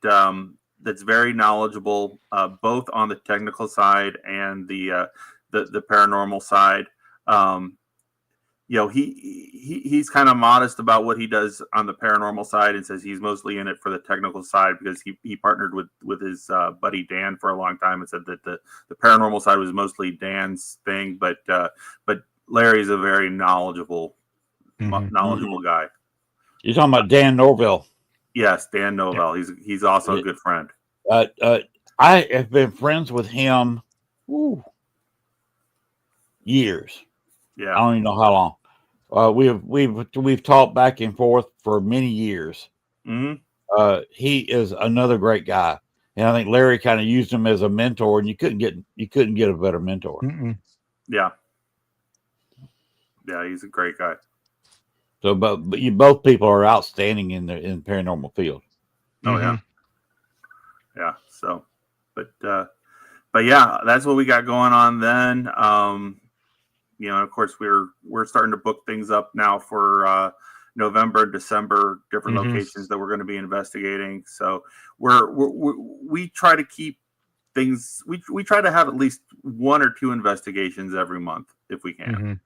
that's very knowledgeable, both on the technical side and the paranormal side. He's kind of modest about what he does on the paranormal side, and says he's mostly in it for the technical side because he partnered with his buddy Dan for a long time, and said that the paranormal side was mostly Dan's thing, but Larry's a very knowledgeable guy. You're talking about Dan Norville. Yes, Dan Novell. He's also a good friend. I have been friends with him years. Yeah, I don't even know how long. We've talked back and forth for many years. He is another great guy, and I think Larry kind of used him as a mentor, and you couldn't get a better mentor. Yeah, he's a great guy. So, but you both people are outstanding in the paranormal field. Oh yeah. So, but yeah, that's what we got going on then. Of course we're starting to book things up now for November, December, different locations that we're going to be investigating. So we try to keep things. We try to have at least one or two investigations every month. if we can.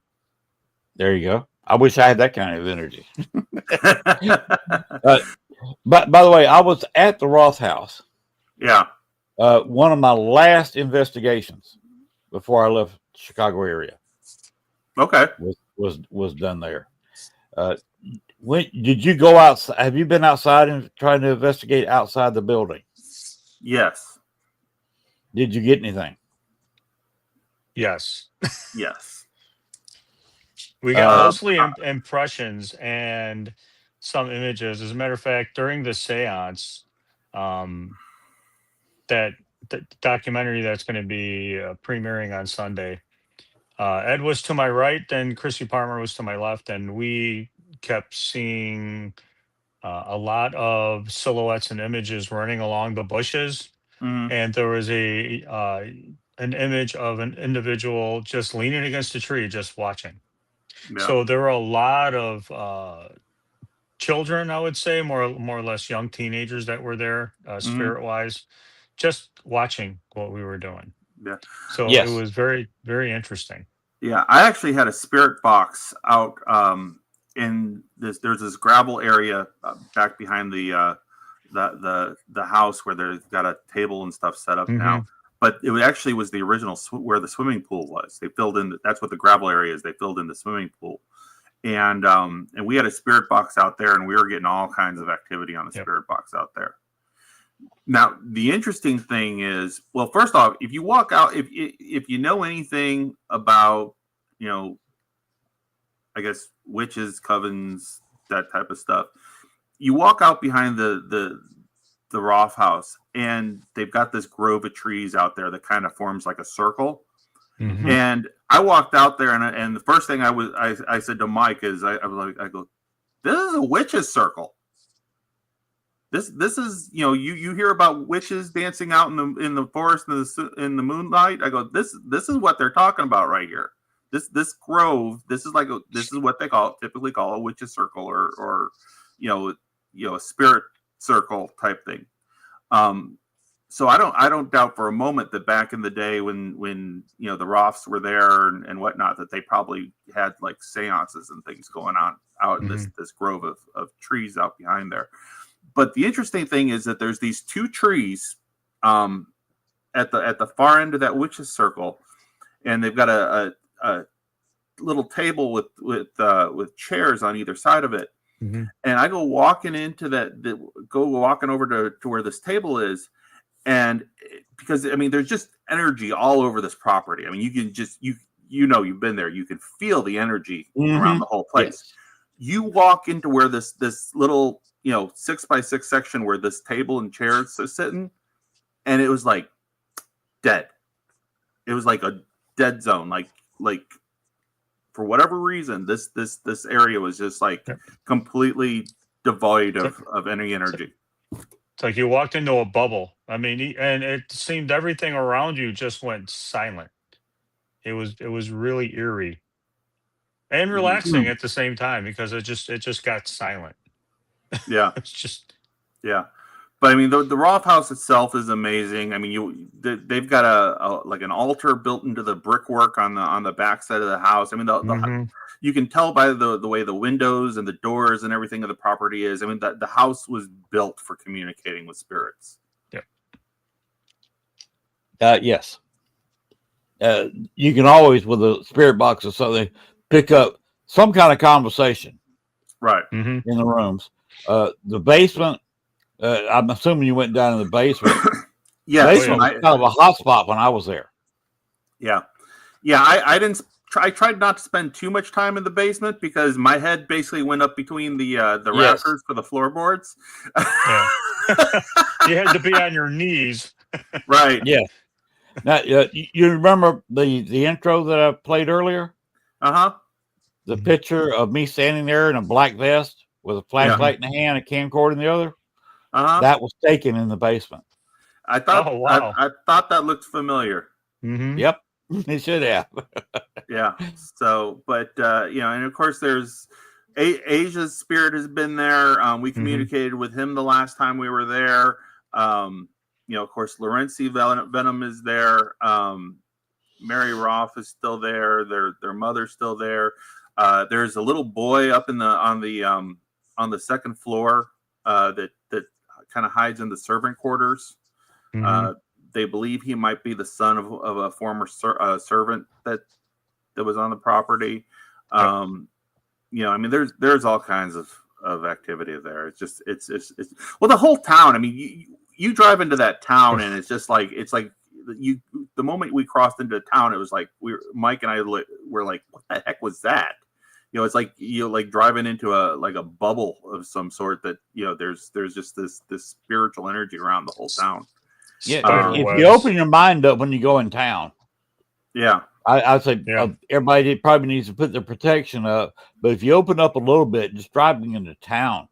There you go. I wish I had that kind of energy. But by the way, I was at the Roth house. Yeah. One of my last investigations before I left the Chicago area. Okay. Was done there. When did you go outside? Have you been outside and trying to investigate outside the building? Yes. Did you get anything? Yes. Yes. We got mostly impressions and some images. As a matter of fact, during the seance, that the documentary that's going to be premiering on Sunday, Ed was to my right, and Chrissy Palmer was to my left, and we kept seeing a lot of silhouettes and images running along the bushes. And there was an image of an individual just leaning against a tree, just watching. Yeah. So there were a lot of children, I would say, more or less young teenagers that were there, spirit wise, just watching what we were doing. Yeah. So it was very, very interesting. Yeah, I actually had a spirit box out in this. There's this gravel area back behind the house where they've got a table and stuff set up now. But it actually was the original where the swimming pool was. They filled in. That's what the gravel area is. They filled in the swimming pool, and we had a spirit box out there, and we were getting all kinds of activity on the spirit box out there. Now, the interesting thing is, well, first off, if you walk out, if you know anything about, I guess witches, covens, that type of stuff, you walk out behind the Roth house, and they've got this grove of trees out there that kind of forms like a circle. And I walked out there, and the first thing I said to Mike is, I go, this is a witch's circle. This is, you hear about witches dancing out in the forest in the moonlight. I go, this is what they're talking about right here. This grove, this is what they typically call a witch's circle, or a spirit circle type thing. So I don't doubt for a moment that back in the day when the Roths were there and whatnot, that they probably had like seances and things going on out in this grove of trees out behind there. But the interesting thing is that there's these two trees at the far end of that witch's circle, and they've got a little table with chairs on either side of it. And I go walking into walking over to where this table is, and because there's just energy all over this property. You can just you've been there, you can feel the energy around the whole place. Yes. You walk into where this little 6x6 section where this table and chairs are sitting, and it was like dead. It was like a dead zone. Like for whatever reason, this area was just like completely devoid of any energy. It's like you walked into a bubble. And it seemed everything around you just went silent. It was really eerie and relaxing at the same time, because it just got silent. Yeah. It's just, yeah. But the Roth house itself is amazing. They've got like an altar built into the brickwork on the back side of the house. You can tell by the way the windows and the doors and everything of the property is. The house was built for communicating with spirits. Yeah. Yes. You can always, with a spirit box or something, pick up some kind of conversation. Right. In the rooms. The basement, I'm assuming you went down in the basement. Yeah. Basement was kind of a hot spot when I was there. Yeah. Yeah. I didn't. I tried not to spend too much time in the basement because my head basically went up between the rafters for the floorboards. Yeah. You had to be on your knees. Right. Yeah. Now, you remember the intro that I played earlier? The picture of me standing there in a black vest with a flashlight in the hand, a camcorder in the other. That was taken in the basement. I thought. Oh, wow. I thought that looked familiar. Yep, it should have. Yeah. So, but and of course, there's Asia's spirit has been there. We communicated with him the last time we were there. Of course, Lorenzi Venom is there. Mary Roth is still there. Their mother's still there. There's a little boy up on the second floor that kind of hides in the servant quarters. They believe he might be the son of a former servant that was on the property. I mean, there's all kinds of activity there. It's just it's well, the whole town. I mean, you drive into that town and it's like the moment we crossed into town, it was like Mike and I were like, what the heck was that? It's like like driving into a bubble of some sort that there's just this spiritual energy around the whole town. Yeah, if you open your mind up when you go in town, I'd say everybody probably needs to put their protection up. But if you open up a little bit, just driving into town,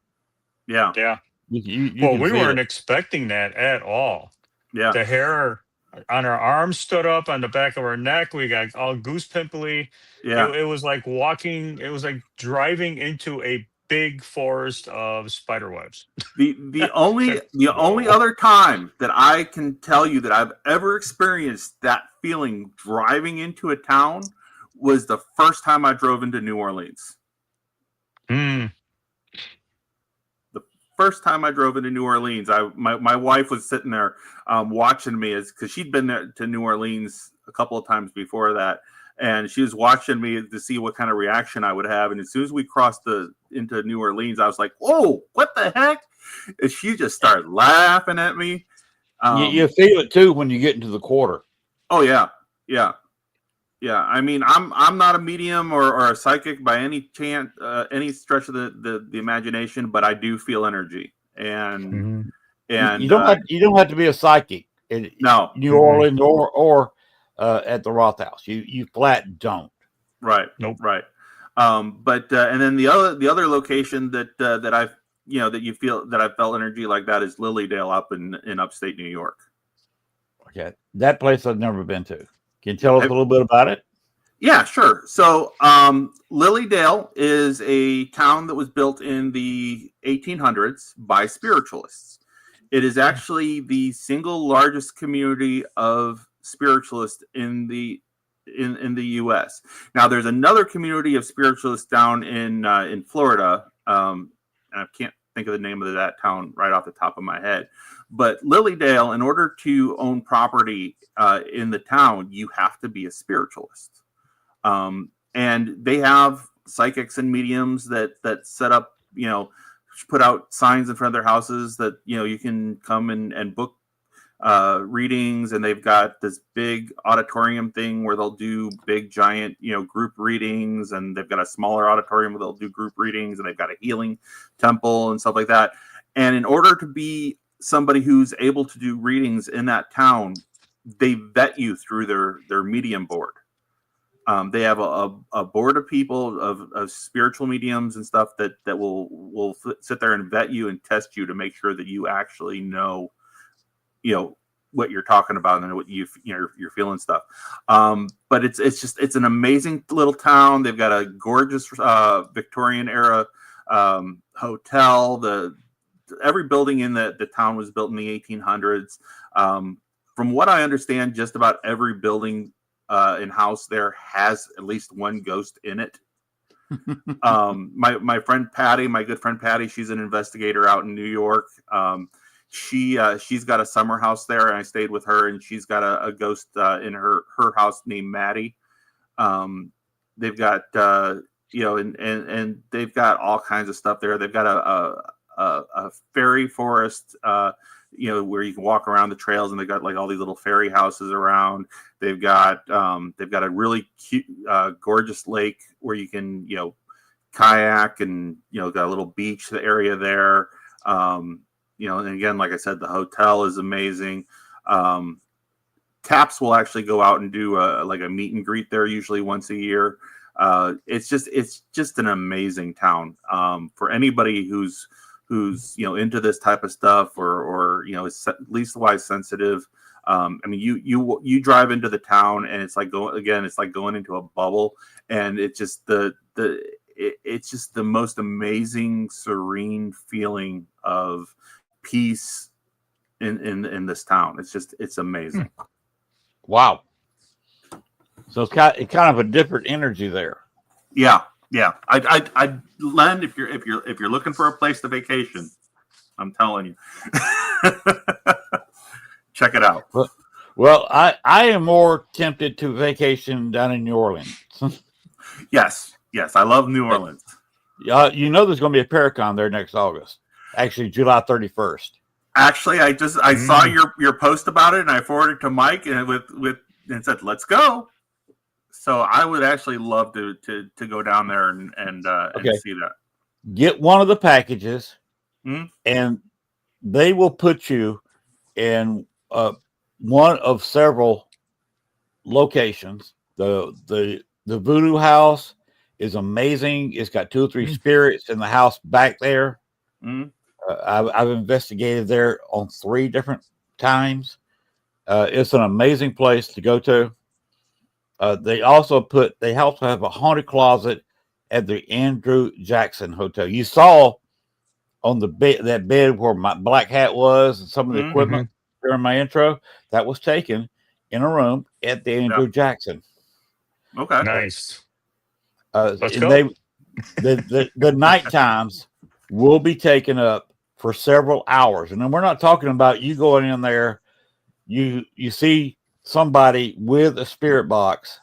we it. weren't expecting that at all. Yeah, the hair on our arms stood up on the back of our neck. We got all goose pimply. Yeah, it was like walking. It was like driving into a big forest of spider webs. The only other time that I can tell you that I've ever experienced that feeling driving into a town was the first time I drove into New Orleans. The first time I drove into New Orleans, my wife was sitting there watching me because she'd been there to New Orleans a couple of times before that. And she was watching me to see what kind of reaction I would have. And as soon as we crossed into New Orleans, I was like, whoa, what the heck? And she just started laughing at me. You feel it too when you get into the quarter. Oh, yeah. Yeah. Yeah. I mean, I'm not a medium or a psychic by any chance, any stretch of the imagination, but I do feel energy. And you don't have to be a psychic in New Orleans or at the Roth House. You flat don't. Right. Nope. Right. But and then the other location that I've that I felt energy like that is Lilydale up in upstate New York. Okay, that place I've never been to. Can you tell us a little bit about it? Yeah, sure. So Lilydale is a town that was built in the 1800s by spiritualists. It is actually the single largest community of spiritualists in the U.S. Now, there's another community of spiritualists down in Florida. And I can't think of the name of that town right off the top of my head. But Lilydale, in order to own property in the town, you have to be a spiritualist. And they have psychics and mediums that set up, put out signs in front of their houses that, you can come and book readings. And they've got this big auditorium thing where they'll do big, giant, group readings. And they've got a smaller auditorium where they'll do group readings. And they've got a healing temple and stuff like that. And in order to be somebody who's able to do readings in that town, they vet you through their medium board. They have a board of people of spiritual mediums and stuff that will sit there and vet you and test you to make sure that you actually know, what you're talking about and what you're feeling stuff. But it's an amazing little town. They've got a gorgeous Victorian era hotel. Every building in the town was built in the 1800s. From what I understand, just about every building in house there has at least one ghost in it. My friend Patty, my good friend Patty, she's an investigator out in New York. She's got a summer house there, and I stayed with her, and she's got a ghost in her house named Maddie. They've got and they've got all kinds of stuff there. They've got a fairy forest, where you can walk around the trails, and they've got like all these little fairy houses around. They've got a really cute, gorgeous lake where you can, kayak, and, got a little beach area there. And again, like I said, the hotel is amazing. Taps will actually go out and do a meet and greet there usually once a year. It's just an amazing town. For anybody who's into this type of stuff or is leastwise sensitive. I mean, you drive into the town, and it's like going into a bubble, and it's just it's just the most amazing, serene feeling of peace in this town. It's amazing. Wow. So it's kind of a different energy there. Yeah. I Len, if you're looking for a place to vacation, I'm telling you, check it out. Well, I am more tempted to vacation down in New Orleans. Yes, I love New Orleans. You know, there's going to be a Paracon there next August. Actually, July 31st. Actually, I saw your post about it, and I forwarded it to Mike, and and said, "Let's go." So I would actually love to go down there and see that. Get one of the packages, Mm-hmm. and they will put you in one of several locations. The Voodoo House is amazing. It's got 2 or 3 spirits in the house back there. Mm-hmm. I've investigated there on 3 different times. It's an amazing place to go to. They also have a haunted closet at the Andrew Jackson Hotel. You saw on the that bed where my black hat was and some of the equipment during my intro, that was taken in a room at the Andrew Jackson. Okay, nice. Let's go. The night times will be taken up for several hours, and then we're not talking about you going in there. You see somebody with a spirit box,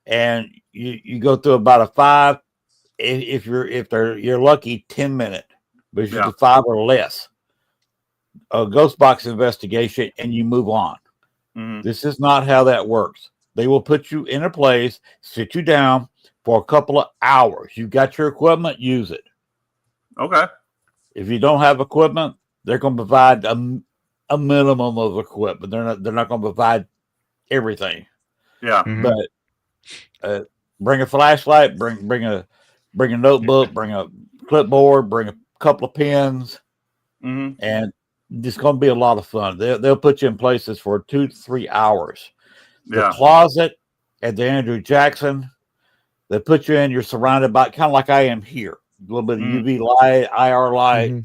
and you go through about a 5, if you're lucky, 10-minute, but you do 5 or less, a ghost box investigation, and you move on. Mm-hmm. This is not how that works. They will put you in a place, sit you down for a couple of hours. You've got your equipment, use it. Okay. If you don't have equipment, they're going to provide a minimum of equipment. They're not going to provide everything. Yeah. Mm-hmm. But bring a flashlight, bring a notebook, bring a clipboard, bring a couple of pens, and it's going to be a lot of fun. They'll put you in places for 2 to 3 hours. The closet at the Andrew Jackson, they put you in. You're surrounded by, kind of like I am here, a little bit of UV light, IR light,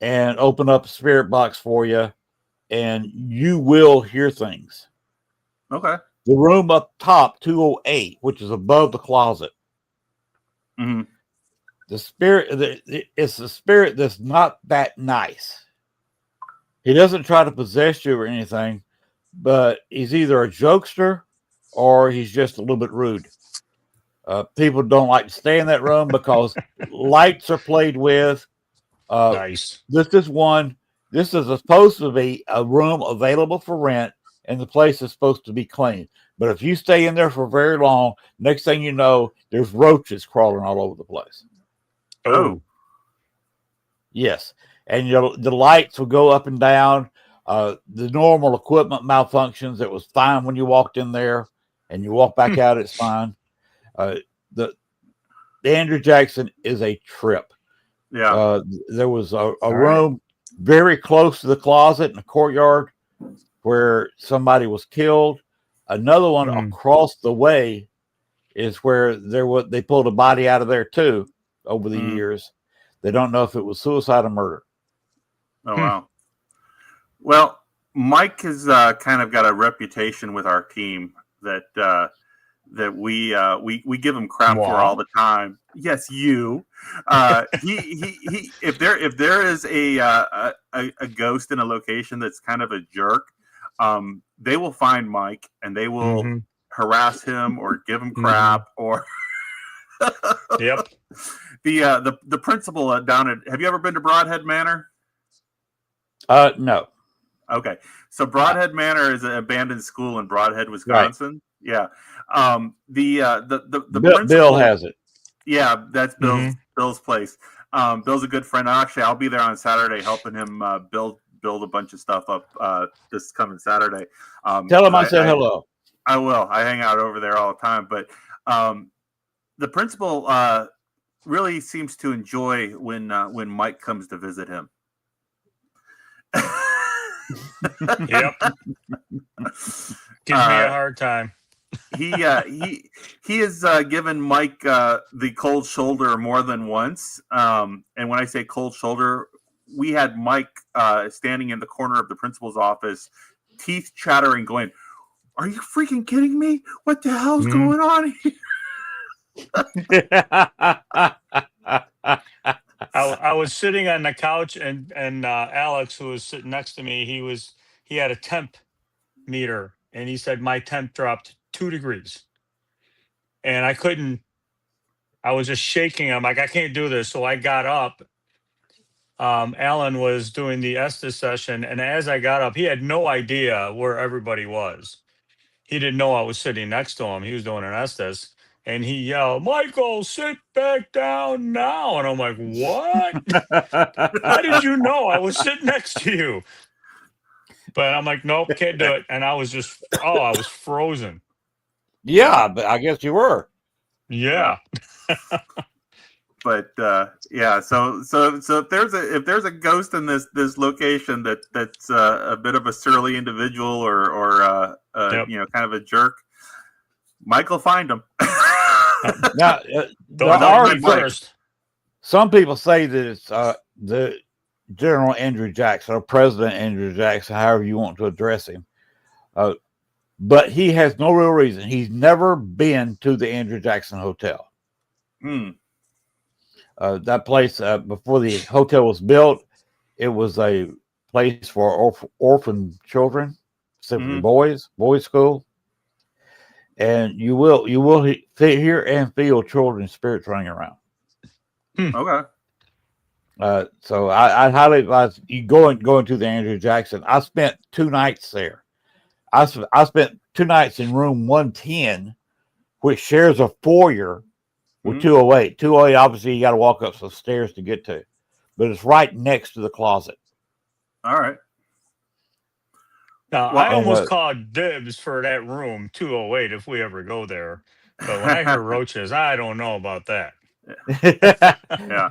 and open up a spirit box for you, and you will hear things. Okay. The room up top, 208, which is above the closet. Mm-hmm. The spirit, it's the spirit that's not that nice. He doesn't try to possess you or anything, but he's either a jokester or he's just a little bit rude. People don't like to stay in that room because lights are played with. Nice. This is supposed to be a room available for rent, and the place is supposed to be clean. But if you stay in there for very long, next thing you know, there's roaches crawling all over the place. Oh. Yes. And the lights will go up and down. The normal equipment malfunctions. It was fine when you walked in there, and you walk back out, it's fine. The Andrew Jackson is a trip. Yeah. There was a room very close to the closet in the courtyard where somebody was killed. Another one across the way is where they pulled a body out of there too over the years. They don't know if it was suicide or murder. Oh, wow. Well, Mike has kind of got a reputation with our team that we give him crap for all the time. Yes, you. He if there is a ghost in a location that's kind of a jerk, they will find Mike and they will harass him or give him crap or. Yep. The principal down at. Have you ever been to Broadhead Manor? No. Okay, so Broadhead Manor is an abandoned school in Broadhead, Wisconsin. Right. Yeah. The principal, Bill has it. Yeah, that's Bill's place. Bill's a good friend. Actually, I'll be there on Saturday helping him build a bunch of stuff up this coming Saturday. Tell him I said hello. I will. I hang out over there all the time. But the principal really seems to enjoy when Mike comes to visit him. Yep. Gives me a hard time. He has given Mike the cold shoulder more than once. And when I say cold shoulder, we had Mike standing in the corner of the principal's office, teeth chattering, going, are you freaking kidding me? What the hell's Mhm. going on here? I was sitting on the couch, and Alex, who was sitting next to me, he had a temp meter, and he said my temp dropped 2 degrees, and I was just shaking. I'm like, I can't do this. So I got up. Alan was doing the Estes session, and as I got up, he had no idea where everybody was. He didn't know I was sitting next to him. He was doing an Estes, and he yelled, "Michael, sit back down now!" And I'm like, "What? How did you know I was sitting next to you?" But I'm like, "Nope, can't do it." And I was I was frozen. Yeah, but I guess you were. Yeah. But yeah, so if there's a ghost in this location that's a bit of a surly individual or Yep. kind of a jerk, Michael, find him. Now, Don't are me first. some people say that it's the General Andrew Jackson or President Andrew Jackson, however you want to address him. But he has no real reason. He's never been to the Andrew Jackson Hotel. That place, before the hotel was built, it was a place for orphan children, specifically boys school. And you will hear and feel children's spirits running around. Okay. So I highly advise you going to the Andrew Jackson. I spent 2 nights there. I spent 2 nights in room 110, which shares a foyer with 208. 208, obviously, you got to walk up some stairs to get to, but it's right next to the closet. All right. Now, I almost called dibs for that room 208 if we ever go there. But when I hear roaches, I don't know about that. Yeah.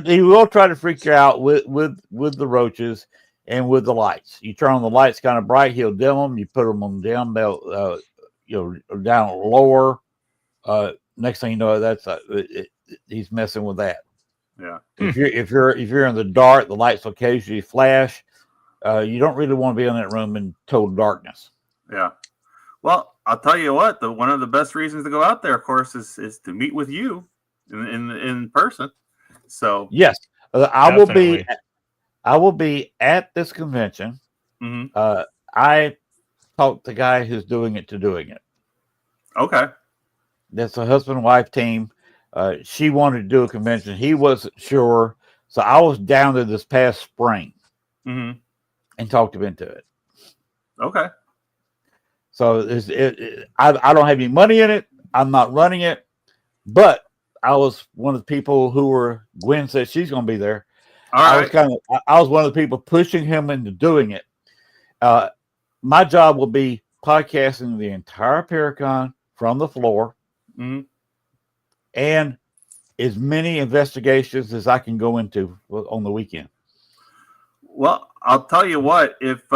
He will try to freak you out with the roaches and with the lights. You turn on the lights kind of bright, he'll dim them. You put them on dim, they'll down lower. Next thing you know, that's he's messing with that. Yeah. If you're in the dark, the lights will occasionally flash. You don't really want to be in that room in total darkness. Yeah. Well, I'll tell you what. One of the best reasons to go out there, of course, is to meet with you in person. So yes, I will be at this convention. I taught the guy who's doing it to doing it. Okay. That's a husband and wife team. She wanted to do a convention. He wasn't sure. So I was down there this past spring and talked him into it. Okay. So I don't have any money in it. I'm not running it. But I was one of the people Gwen said she's going to be there. All right. I was one of the people pushing him into doing it. My job will be podcasting the entire Paracon from the floor. And as many investigations as I can go into on the weekend. Well, I'll tell you what, if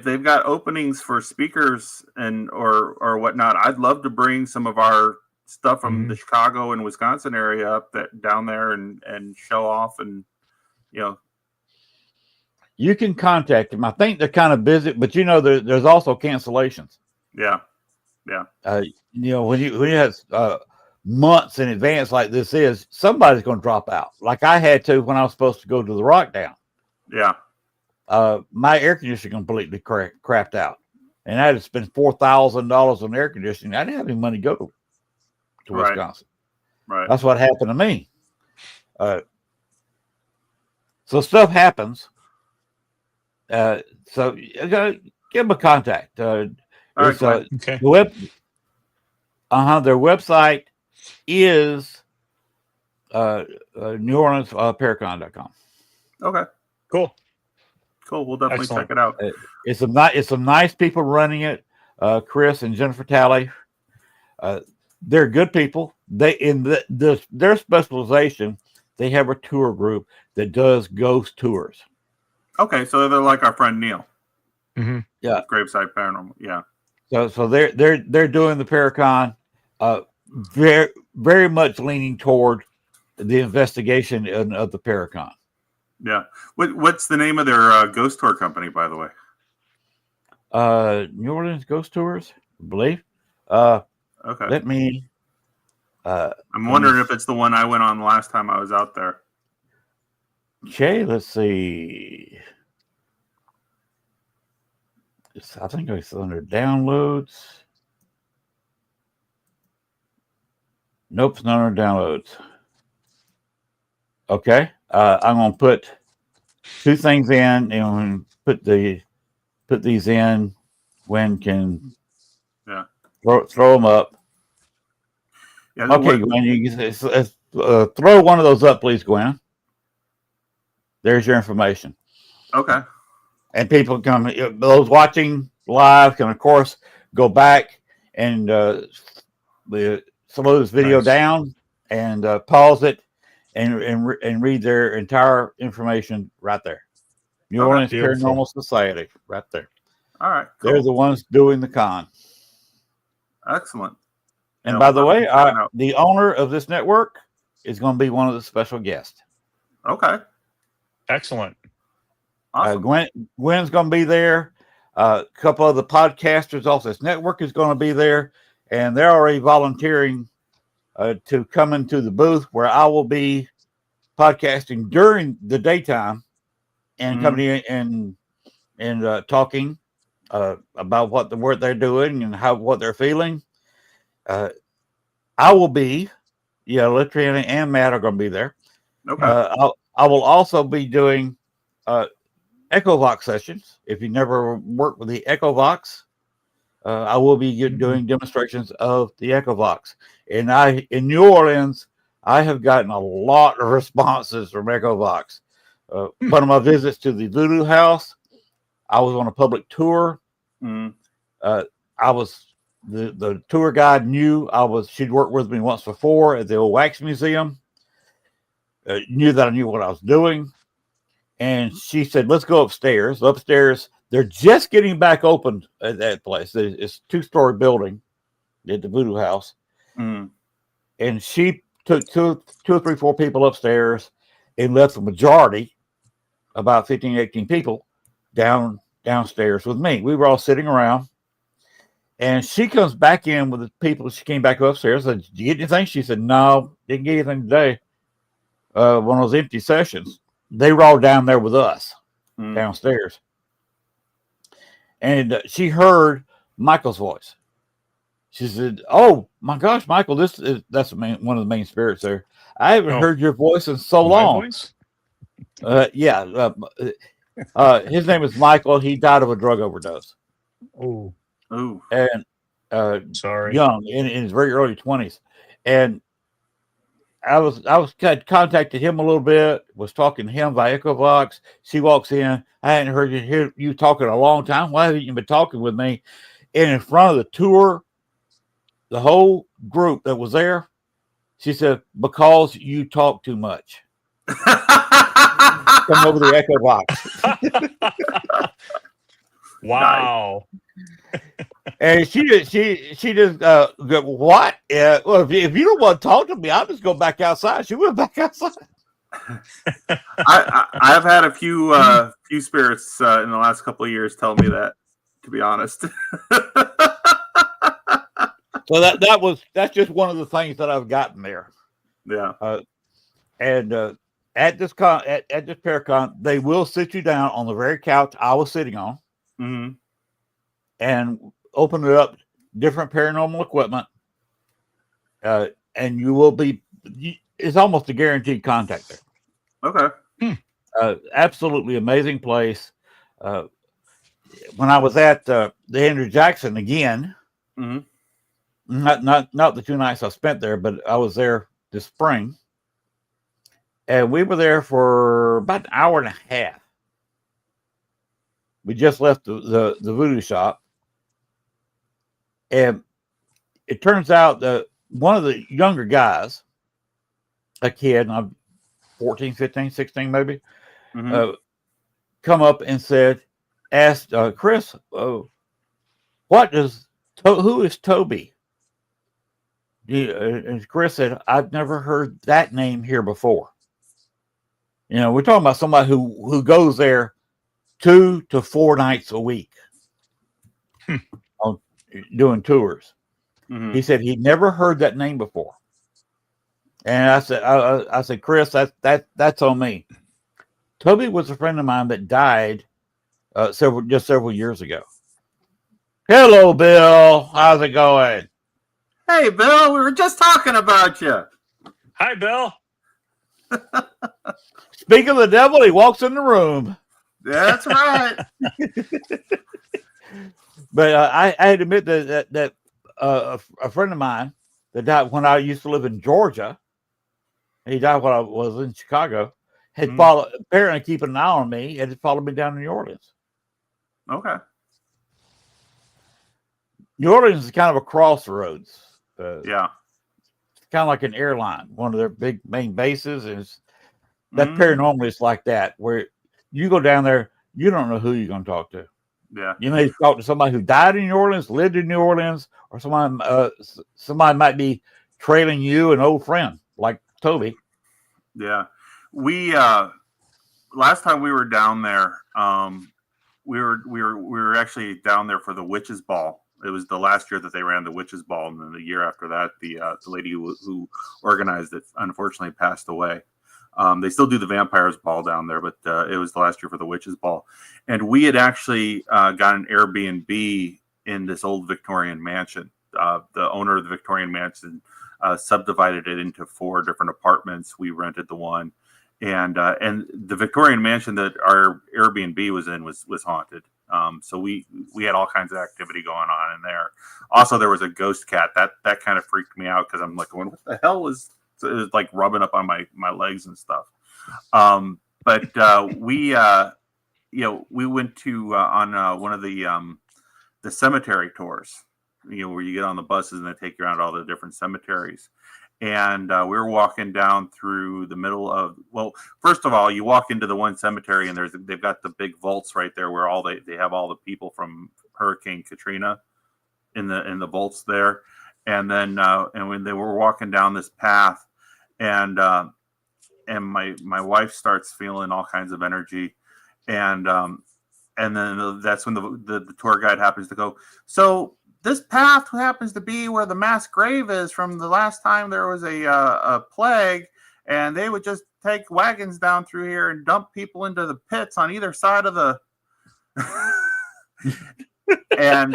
they've got openings for speakers or whatnot, I'd love to bring some of our stuff from the Chicago and Wisconsin area up down there and show off, and you can contact them. I think they're kind of busy, but there's also cancellations. Yeah. When you have months in advance like this is, somebody's going to drop out. Like I had to when I was supposed to go to the Rock Down. Yeah. My air conditioning completely crapped out, and I had to spend $4,000 on air conditioning. I didn't have any money to go to Wisconsin. Right. That's what happened to me. So stuff happens. So you gotta give them a contact. All right, okay. Their website is New Orleans Paracon.com. Okay. Cool. We'll definitely Excellent. check it out. It's some nice people running it. Chris and Jennifer Talley. They're good people. They their specialization. They have a tour group that does ghost tours. Okay, so they're like our friend Neil. Yeah, Graveside Paranormal. Yeah. So they're doing the Paracon, very very much leaning toward the investigation of the Paracon. Yeah. What's the name of their ghost tour company, by the way? New Orleans Ghost Tours, I believe. Okay. Let me. I'm wondering if it's the one I went on the last time I was out there. Okay, let's see. I think it's under downloads. Nope, it's not under downloads. Okay, I'm gonna put two things in and put these in. When can throw them up? Yeah. Okay, Gwen, you throw one of those up, please, Gwen. There's your information. Okay. And people those watching live can, of course, go back and slow this video down and pause it and read their entire information right there. New Orleans Paranormal Society, right there. All right. Cool. They're the ones doing the con. Excellent. And by the way, the owner of this network is going to be one of the special guests. Okay. Excellent. Awesome. Gwen's going to be there. A couple of the podcasters off this network is going to be there, and they're already volunteering to come into the booth where I will be podcasting during the daytime and coming in and talking about what they're doing and what they're feeling. I will be, Latriana and Matt are going to be there. Okay. I will also be doing EchoVox sessions. If you never worked with the EchoVox, I will be doing demonstrations of the EchoVox. And in New Orleans, I have gotten a lot of responses from EchoVox. One of my visits to the Voodoo House, I was on a public tour. I was the tour guide knew she'd worked with me once before at the old wax museum. Knew that I knew what I was doing. And she said, let's go upstairs. Upstairs, they're just getting back open at that place. It's a 2-story building at the Voodoo House. And she took two or three, 4 people upstairs and left the majority, about 15, 18 people, downstairs with me. We were all sitting around. And she comes back in with the people. She came back upstairs. I said, did you get anything? She said, no, didn't get anything today. One of those empty sessions. They were all down there with us downstairs. And she heard Michael's voice. She said, oh my gosh, Michael, that's one of the main spirits there. I haven't heard your voice in so long. Voice? His name is Michael. He died of a drug overdose. Oh. And sorry, young in his very early 20s. And I contacted him a little bit, was talking to him via EchoVox. She walks in. I hadn't heard you talking a long time. Why haven't you been talking with me? And in front of the tour, the whole group that was there, she said, because you talk too much. Come over the EchoVox. Wow. And she just go, what? Well, if you don't want to talk to me, I'll just go back outside. She went back outside. I've had a few spirits in the last couple of years tell me that, to be honest. So that's just one of the things that I've gotten there. Yeah. And at this Paracon, they will sit you down on the very couch I was sitting on. And open it up, different paranormal equipment, and you will be. It's almost a guaranteed contact there. Okay. Absolutely amazing place. When I was at the Andrew Jackson again, not the 2 nights I spent there, but I was there this spring, and we were there for about an hour and a half. We just left the voodoo shop. And it turns out that one of the younger guys, a kid, I'm 14, 15, 16 maybe, come up and asked Chris, who is Toby? And Chris said, I've never heard that name here before. We're talking about somebody who goes there 2 to 4 nights a week. doing tours. Mhm. He said he'd never heard that name before. And I said, Chris, that's on me. Toby was a friend of mine that died several years ago. Hello, Bill. How's it going? Hey, Bill, we were just talking about you. Hi, Bill. Speak of the devil, he walks in the room. That's right. But I had to admit that a friend of mine that died when I used to live in Georgia, he died when I was in Chicago, had followed, apparently keeping an eye on me, and had followed me down to New Orleans. Okay. New Orleans is kind of a crossroads. Yeah. It's kind of like an airline. One of their big main bases is that paranormal is like that, where you go down there, you don't know who you're going to talk to. Yeah. You may talk to somebody who died in New Orleans, lived in New Orleans, or somebody might be trailing you, an old friend like Toby. Yeah. We last time we were down there, we were actually down there for the Witches Ball. It was the last year that they ran the Witches Ball, and then the year after that, the lady who organized it unfortunately passed away. They still do the Vampires Ball down there, but it was the last year for the Witches Ball. And we had actually got an Airbnb in this old Victorian mansion. The owner of the Victorian mansion subdivided it into 4 different apartments. We rented the one, and the Victorian mansion that our Airbnb was in was haunted. So we had all kinds of activity going on in there. Also, there was a ghost cat that kind of freaked me out, because I'm like, what the hell was? So it was like rubbing up on my legs and stuff. But we went to on one of the cemetery tours, where you get on the buses and they take you around all the different cemeteries. And we were walking down through the middle of, first of all, you walk into the one cemetery and they've got the big vaults right there where they have all the people from Hurricane Katrina in the vaults there. And then and when they were walking down this path, and my wife starts feeling all kinds of energy, and then that's when the tour guide happens to go, so this path happens to be where the mass grave is from the last time there was a plague, and they would just take wagons down through here and dump people into the pits on either side of the and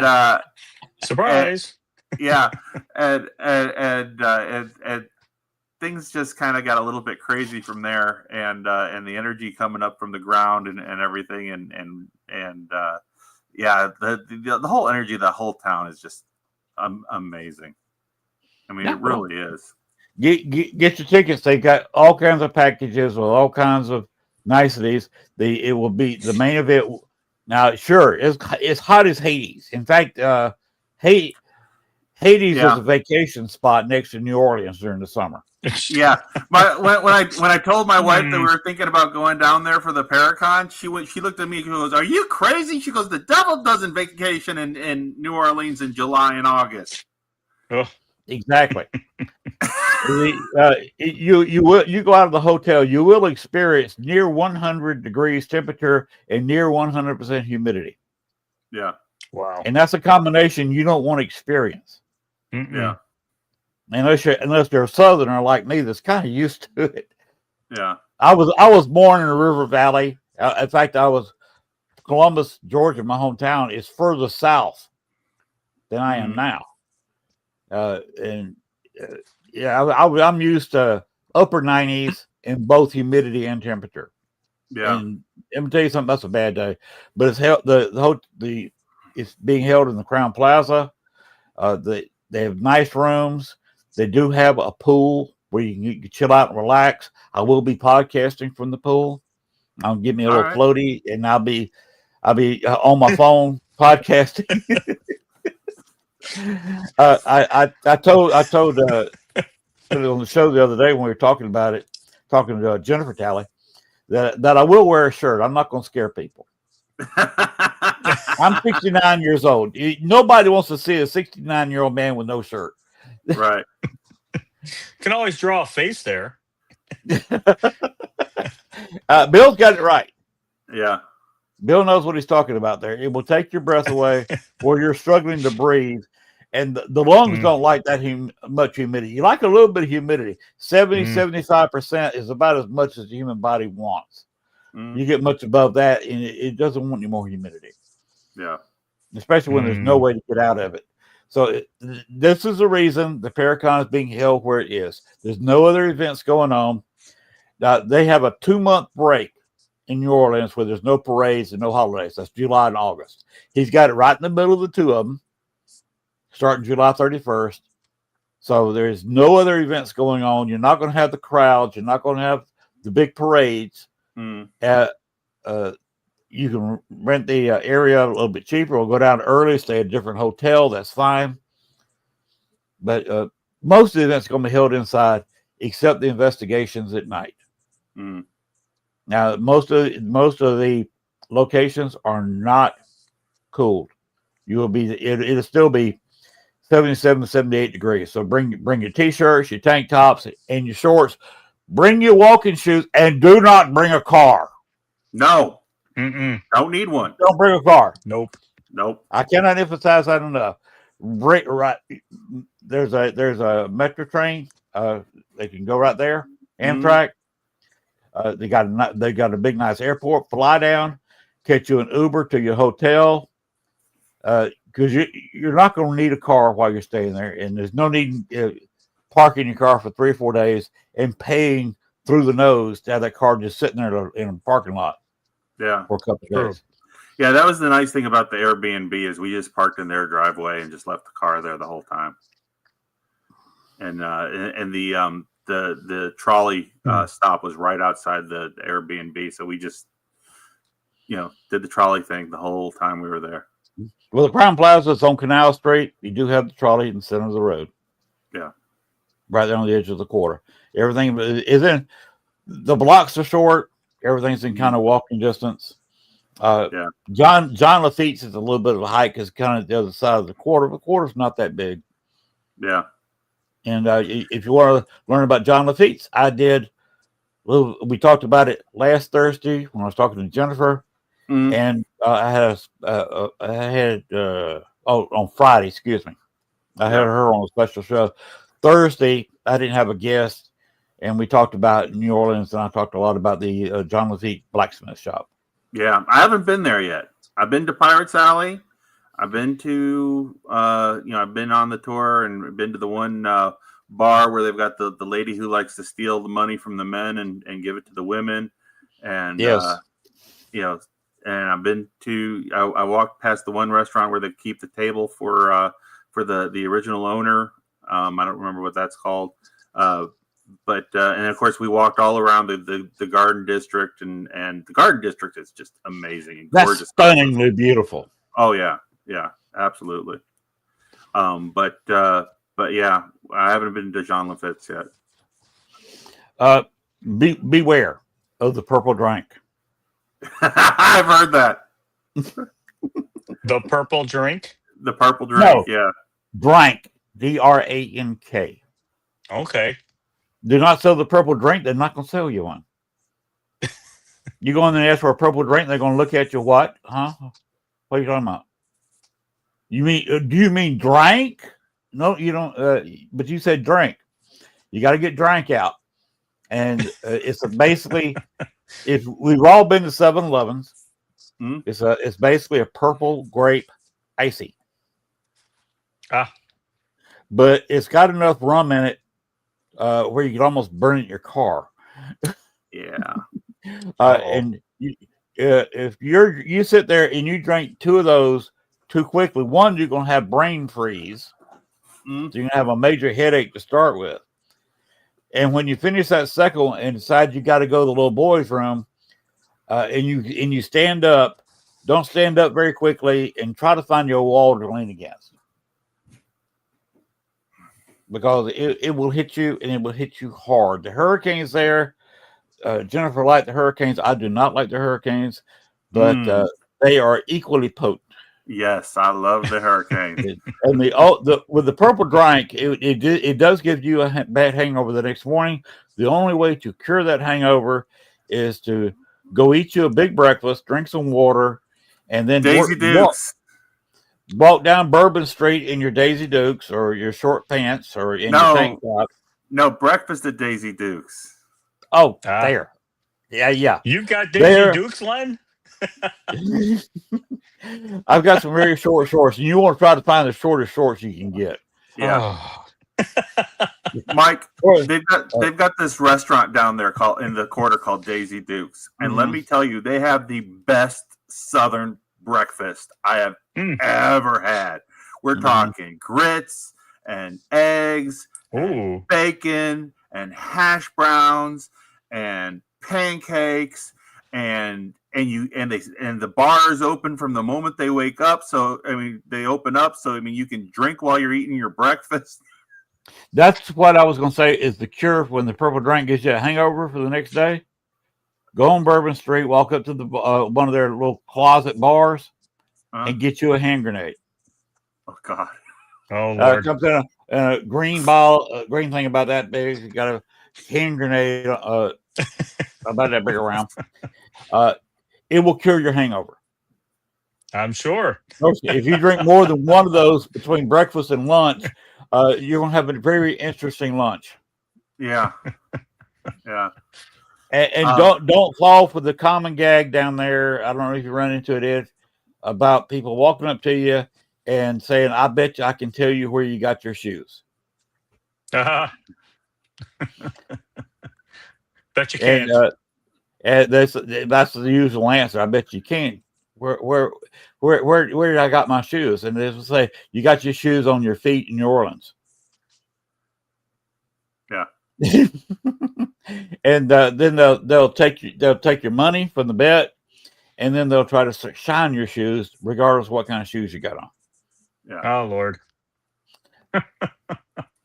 surprise. And things just kind of got a little bit crazy from there, and the energy coming up from the ground and everything, and the whole energy of the whole town is just amazing. I mean, it really is. Get your tickets. They got all kinds of packages with all kinds of niceties. It will be the main event. Now, sure, it's hot as Hades. In fact, Hades is a vacation spot next to New Orleans during the summer. Yeah, when I told my wife that we were thinking about going down there for the Paracon, she looked at me and goes, "Are you crazy?" She goes, "The devil doesn't vacation in New Orleans in July and August." Oh. Exactly. You go out of the hotel, you will experience near 100 degrees temperature and near 100% humidity. Yeah. Wow. And that's a combination you don't want to experience. Yeah. Unless they're a southerner like me that's kind of used to it. Yeah. I was born in the River Valley. In fact, Columbus, Georgia, my hometown, is further south than I am now. I'm used to upper 90s in both humidity and temperature. Yeah. And let me tell you something, that's a bad day. But it's held it's being held in the Crown Plaza. They have nice rooms. They do have a pool where you can chill out and relax. I will be podcasting from the pool. I'll give me a little floaty, and I'll be on my phone podcasting. I told on the show the other day when we were talking to Jennifer Talley, that I will wear a shirt. I'm not going to scare people. I'm 69 years old. Nobody wants to see a 69-year-old man with no shirt. Right. Can always draw a face there. Bill's got it right. Yeah. Bill knows what he's talking about there. It will take your breath away or you're struggling to breathe. And the lungs don't like that much humidity. You like a little bit of humidity. 75% is about as much as the human body wants. You get much above that, and it doesn't want any more humidity. Yeah. Especially when there's no way to get out of it. So this is the reason the Paracon is being held where it is. There's no other events going on. They have a 2-month break in New Orleans where there's no parades and no holidays. That's July and August. He's got it right in the middle of the two of them, starting July 31st. So there's no other events going on. You're not going to have the crowds. You're not going to have the big parades. You can rent the area a little bit cheaper or go down early, stay at a different hotel. That's fine. But most of the events are going to be held inside, except the investigations at night. Now, most of the locations are not cooled. It'll still be 77, 78 degrees. So bring your t-shirts, your tank tops, and your shorts. Bring your walking shoes, and do not bring a car. No. Don't need one. Don't bring a car. Nope. I cannot emphasize that enough. There's a metro train. They can go right there. Amtrak. They got a big nice airport. Fly down, catch you an Uber to your hotel. Because you're not going to need a car while you're staying there, and there's no need parking your car for 3 or 4 days and paying through the nose to have that car just sitting there in a parking lot. Yeah, for a couple of days. Yeah, that was the nice thing about the Airbnb is we just parked in their driveway and just left the car there the whole time. And the trolley stop was right outside the Airbnb, so we just did the trolley thing the whole time we were there. Well, the Crown Plaza is on Canal Street. You do have the trolley in the center of the road. Yeah. Right there on the edge of the quarter. Everything is in. The blocks are short. Everything's in kind of walking distance. John Lafitte's is a little bit of a hike because kind of the other side of the quarter. The quarter's not that big. Yeah. And if you want to learn about John Lafitte's, I did. Well, we talked about it last Thursday when I was talking to Jennifer. And I had on Friday, excuse me. I had her on a special show. Thursday, I didn't have a guest, and we talked about New Orleans, and I talked a lot about the John Lafitte blacksmith shop. Yeah, I haven't been there yet. I've been to Pirates Alley. I've been to, I've been on the tour and been to the one bar where they've got the lady who likes to steal the money from the men and give it to the women. And, and I've been to, I walked past the one restaurant where they keep the table for the original owner. I don't remember what that's called. But and of course we walked all around the Garden District and the Garden District is just amazing and gorgeous. That's stunningly beautiful. Oh yeah, absolutely. But yeah, I haven't been to John Lafitte's yet. Beware of the purple drink. I've heard that. The purple drink? The purple drink, no. Yeah. Drank. DRANK. Okay. Do not sell the purple drink. They're not going to sell you one. You go in there and ask for a purple drink, they're going to look at you, what? Huh? What are you talking about? You mean, do you mean drank? No, you don't. But you said drink. You got to get drank out. And it's basically, if we've all been to 7-Elevens, it's basically a purple grape icy. But it's got enough rum in it where you could almost burn it in your car. Yeah. And if you sit there and you drink 2 of those too quickly, one, you're going to have brain freeze. So you're going to have a major headache to start with. And when you finish that second one and decide you got to go to the little boy's room, and you stand up, don't stand up very quickly and try to find your wall to lean against. Because it will hit you, and it will hit you hard. The hurricane's there. Jennifer liked the hurricanes. I do not like the hurricanes, but they are equally potent. Yes, I love the hurricane. And with the purple drink, it does give you a bad hangover the next morning. The only way to cure that hangover is to go eat you a big breakfast, drink some water, and then Daisy Dukes. Walk down Bourbon Street in your Daisy Dukes or your short pants or in your tank top. No, breakfast at Daisy Dukes. Oh, there. Yeah. You've got Daisy Dukes, Len? I've got some very short shorts, and you want to try to find the shortest shorts you can get. Yeah. Mike, they've got this restaurant down there in the quarter called Daisy Dukes. And let me tell you, they have the best Southern breakfast I have ever had. We're talking grits and eggs, and bacon and hash browns and pancakes and the bar is open from the moment they wake up. So they open up. So you can drink while you're eating your breakfast. That's what I was going to say is the cure when the purple drink gives you a hangover for the next day. Go on Bourbon Street, walk up to the one of their little closet bars, and get you a hand grenade. Oh God! Oh Lord! It comes in a green ball, green thing about that big. You got a hand grenade about that big around. It will cure your hangover. I'm sure. If you drink more than one of those between breakfast and lunch, you're going to have a very interesting lunch. Yeah. Yeah. And don't fall for the common gag down there. I don't know if you run into it about people walking up to you and saying, "I bet you I can tell you where you got your shoes." Bet you can't. And that's the usual answer. I bet you can. Where did I got my shoes? And they will say, "You got your shoes on your feet in New Orleans." Yeah. And then they'll take your money from the bet, and then they'll try to shine your shoes, regardless of what kind of shoes you got on. Yeah. Oh Lord.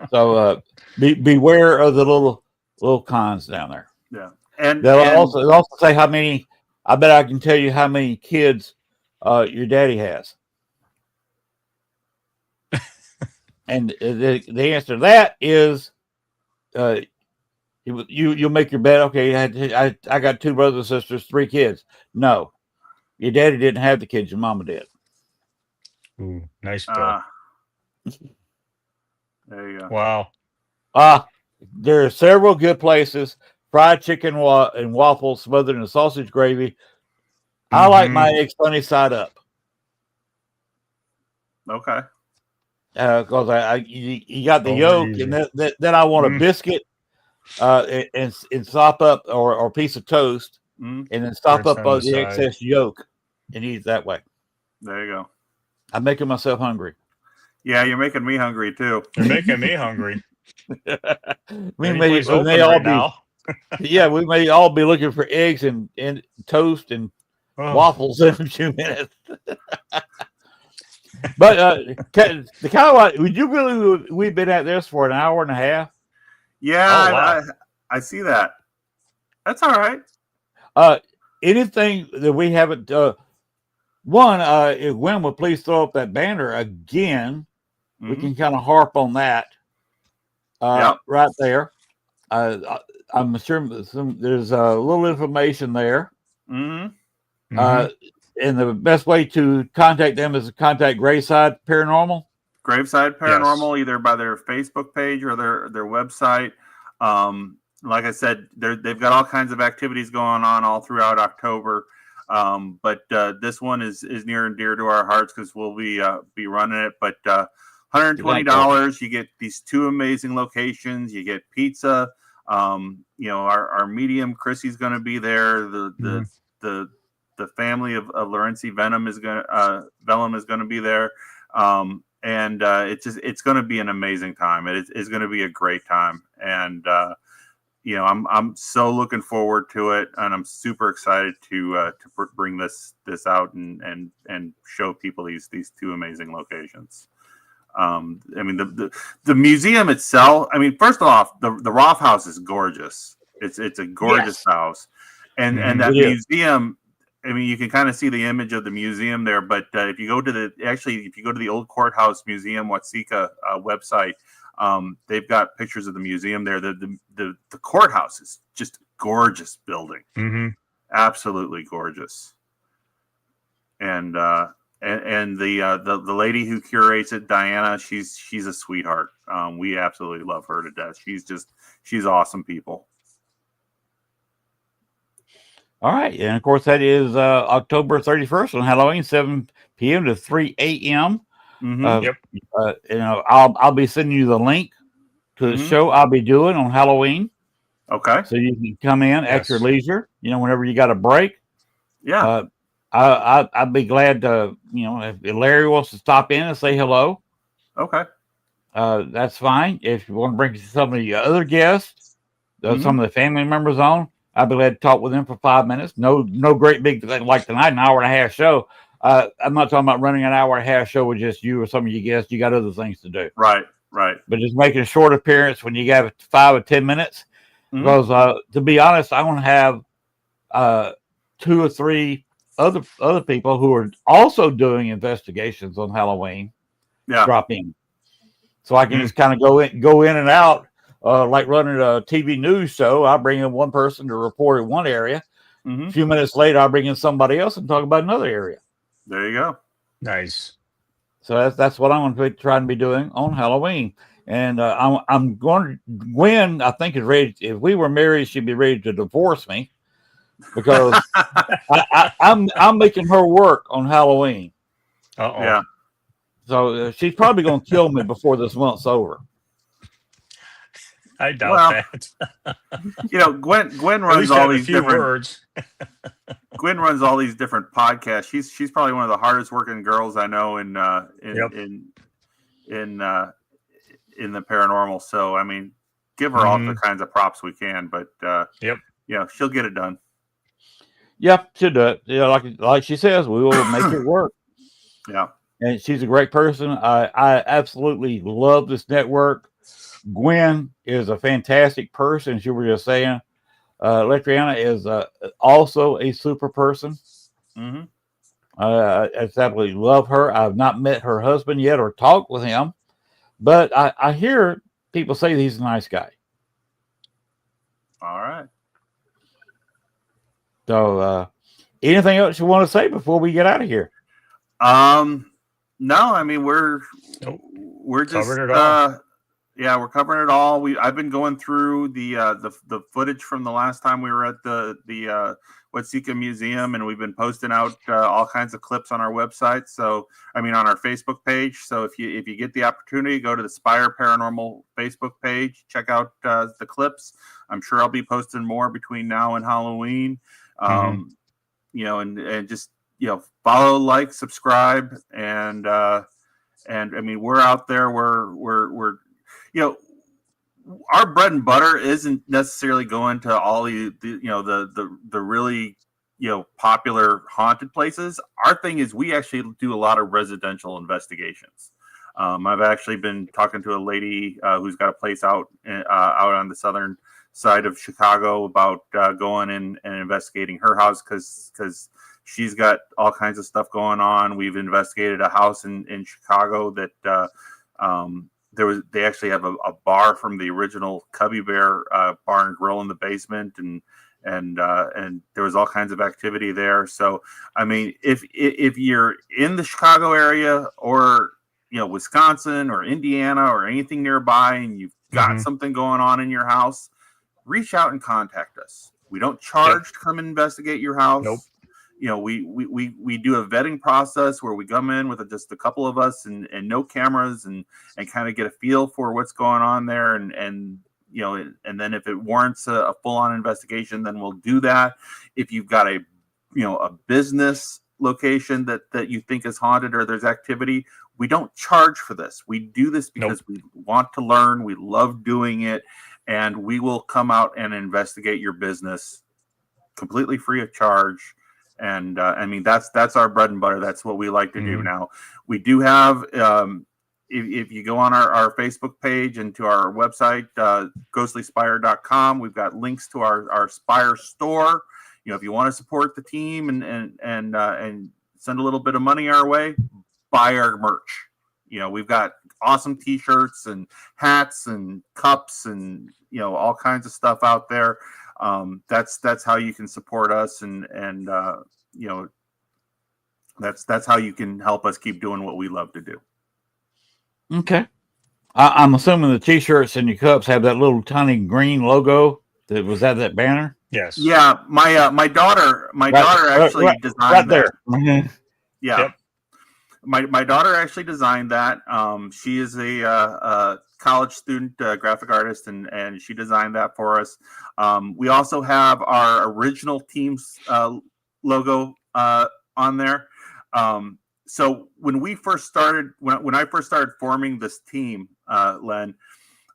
So beware of the little cons down there. Yeah. And they'll also say how many. I bet I can tell you how many kids your daddy has. And the answer to that is, you'll make your bet. Okay, I got 2 brothers and sisters, 3 kids. No, your daddy didn't have the kids. Your mama did. Ooh, nice bill. There you go. Wow. There are several good places. Fried chicken and waffles smothered in sausage gravy. I like my eggs sunny side up. Okay. Because you got the yolk, easy. And then I want a biscuit, and sop up or a piece of toast, and then sop up the excess yolk, and eat it that way. There you go. I'm making myself hungry. Yeah, you're making me hungry too. You're making me hungry. we may all be. Yeah, we may all be looking for eggs and toast and waffles in a few minutes. But the kind of what would you really? We've been at this for an hour and a half. Yeah, I see that. That's all right. Anything that we haven't if Gwen would please throw up that banner again, we can kind of harp on that. Right there. I'm sure there's a little information there. And the best way to contact them is to contact Graveside Paranormal. Graveside Paranormal, yes. Either by their Facebook page or their website. Like I said, they've got all kinds of activities going on all throughout October. But this one is near and dear to our hearts because we'll be running it. But $120, you get these 2 amazing locations. You get pizza. Our medium Chrissy's going to be there. The family of Lorenzi Vellum is going to be there. And it's going to be an amazing time. It's going to be a great time. And, I'm so looking forward to it, and I'm super excited to bring this out and show people these 2 amazing locations. The museum itself. First off, the Roth House is gorgeous. It's a gorgeous house, and that museum. You can kind of see the image of the museum there. But if you go to the Old Courthouse Museum Watsika website, they've got pictures of the museum there. The courthouse is just a gorgeous building, absolutely gorgeous. And the lady who curates it, Diana, she's a sweetheart. We absolutely love her to death. She's awesome people. All right, and of course that is October 31st on Halloween, 7 p.m. to 3 a.m. Yep. I'll be sending you the link to the show I'll be doing on Halloween. Okay. So you can come in at your leisure, whenever you got a break. Yeah. I'd be glad to, if Larry wants to stop in and say hello. Okay. That's fine. If you want to bring some of the other guests, some of the family members on, I'd be glad to talk with them for 5 minutes. No great big thing like tonight, an hour and a half show. I'm not talking about running an hour and a half show with just you or some of your guests. You got other things to do. Right. But just making a short appearance when you got 5 or 10 minutes. Because to be honest, I want to have 2 or 3 other people who are also doing investigations on Halloween. Drop in, so I can just kind of go in and out, like running a TV news show. I bring in one person to report in one area. A few minutes later, I bring in somebody else and talk about another area. There you go. Nice. So that's what I'm going to try and be doing on Halloween. And I'm going. Gwen, I think, is ready. If we were married, she'd be ready to divorce me because I'm making her work on Halloween. Yeah. So she's probably going to kill me before this month's over. I doubt that. Gwen runs all these different words. Gwen runs all these different podcasts. She's probably one of the hardest working girls I know in the paranormal. So I mean, give her all the kinds of props we can. But she'll get it done. Yep, she'll do it. Like she says, we will make it work. Yeah. And she's a great person. I absolutely love this network. Gwen is a fantastic person. She was just saying, Electriana is also a super person. I absolutely love her. I've not met her husband yet or talked with him, but I hear people say he's a nice guy. All right. So, anything else you want to say before we get out of here? No, I mean we're just covered it all. We're covering it all. I've been going through the footage from the last time we were at the Watsika Museum, and we've been posting out all kinds of clips on our website. So on our Facebook page. So if you get the opportunity, go to the SPIRE Paranormal Facebook page, check out the clips. I'm sure I'll be posting more between now and Halloween. And just follow, like, subscribe, and I mean we're out there. We're our bread and butter isn't necessarily going to all the really popular haunted places. Our thing is we actually do a lot of residential investigations. I've actually been talking to a lady who's got a place out on the southern side of Chicago about going in and investigating her house because she's got all kinds of stuff going on. We've investigated a house in Chicago that they actually have a bar from the original Cubby Bear bar and grill in the basement, and there was all kinds of activity there. So I mean, if you're in the Chicago area or Wisconsin or Indiana or anything nearby, and you've got something going on in your house, reach out and contact us. We don't charge to come and investigate your house. Nope. We do a vetting process where we come in with just a couple of us and no cameras and kind of get a feel for what's going on there. And then if it warrants a full-on investigation, then we'll do that. If you've got a business location that you think is haunted or there's activity, we don't charge for this. We do this because we want to learn. We love doing it. And we will come out and investigate your business completely free of charge. And I mean, that's our bread and butter. That's what we like to do. Now, we do have, if you go on our Facebook page and to our website, ghostlyspire.com, we've got links to our Spire store. If you want to support the team and send a little bit of money our way, buy our merch. We've got awesome t-shirts and hats and cups and all kinds of stuff out there. That's how you can support us, and you know, that's how you can help us keep doing what we love to do. Okay. I'm assuming the T-shirts and your cups have that little tiny green logo. Was that banner? Yes. Yeah, my daughter actually designed there. that. Yeah. Yep. My daughter actually designed that. She is a college student graphic artist, and she designed that for us. We also have our original team's logo on there. So when we first started, when I first started forming this team, Len,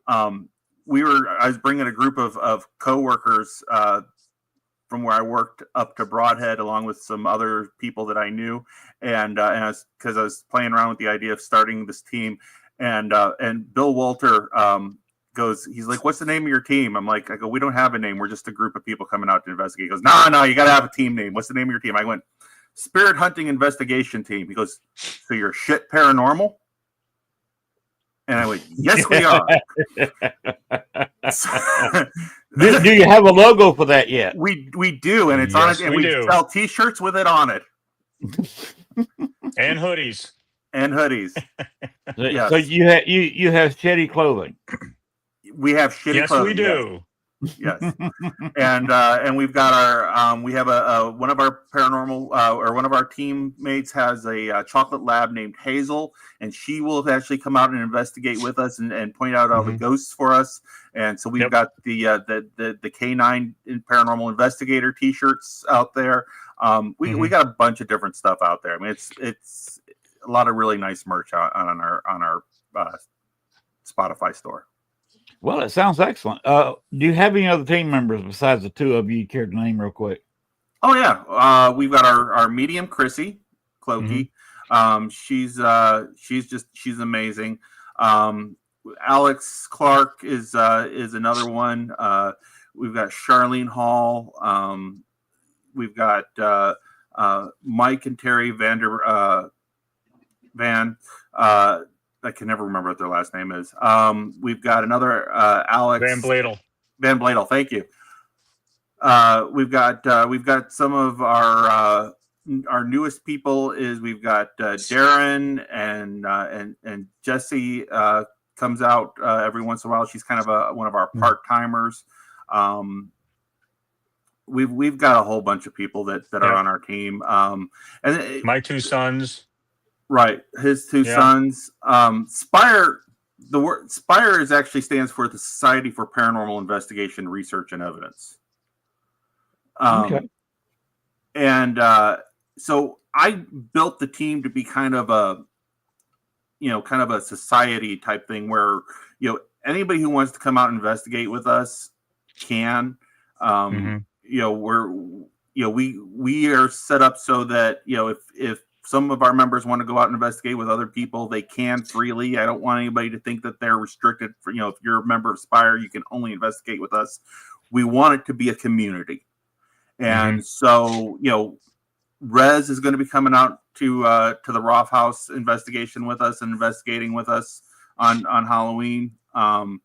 I was bringing a group of coworkers from where I worked up to Broadhead, along with some other people that I knew, and because I was playing around with the idea of starting this team, and Bill Walter he's like, "What's the name of your team?" I go, "We don't have a name. We're just a group of people coming out to investigate." He goes, "No, you got to have a team name. What's the name of your team?" I went, "Spirit Hunting Investigation Team." He goes, "So you're shit paranormal?" And I went, "Yes, we are." Do you have a logo for that yet? We do, and it's on it, and we sell T-shirts with it on it, and hoodies. Yes. So you have shitty clothing. We have shitty clothing. Yes, we do. Yes, and we've got our we have a one of our paranormal or one of our teammates has a chocolate lab named Hazel, and she will actually come out and investigate with us and point out all the ghosts for us. And so we've got the K9 paranormal investigator T-shirts out there. We got a bunch of different stuff out there. I mean, it's a lot of really nice merch on our Spotify store. Well, it sounds excellent. Do you have any other team members besides the two of you care to name real quick? Oh yeah, we've got our medium Chrissy Clokey. She's amazing. Alex Clark is another one. We've got Charlene Hall. We've got Mike and Terry Van. I can never remember what their last name is. We've got another Alex Van Bladel. Van Bladel, thank you. We've got some of our newest people. We've got Darren and Jesse comes out every once in a while. She's kind of one of our part timers. We've got a whole bunch of people that are on our team. And my two sons. Right, his two sons. SPIRE. The word SPIRE actually stands for the Society for Paranormal Investigation, Research, and Evidence. And so I built the team to be kind of a society type thing where anybody who wants to come out and investigate with us can. We are set up so that if some of our members want to go out and investigate with other people, they can freely. I don't want anybody to think that they're restricted for, if you're a member of SPIRE, you can only investigate with us. We want it to be a community. And so, Rez is going to be coming out to the Roth House investigation with us and investigating with us on Halloween. And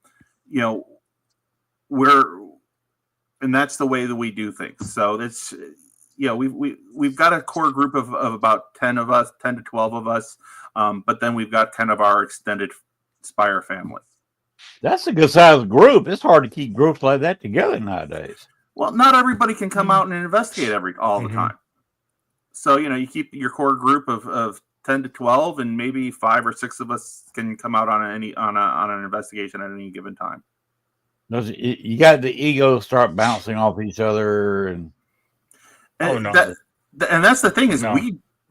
that's the way that we do things. So that's, we've got a core group of about 10 to 12 of us. But then we've got kind of our extended SPIRE family. That's a good sized group. It's hard to keep groups like that together nowadays. Well, not everybody can come out and investigate all the time. So, you keep your core group of 10 to 12, and maybe 5 or 6 of us can come out on an investigation at any given time. You got the ego start bouncing off each other, and that's the thing is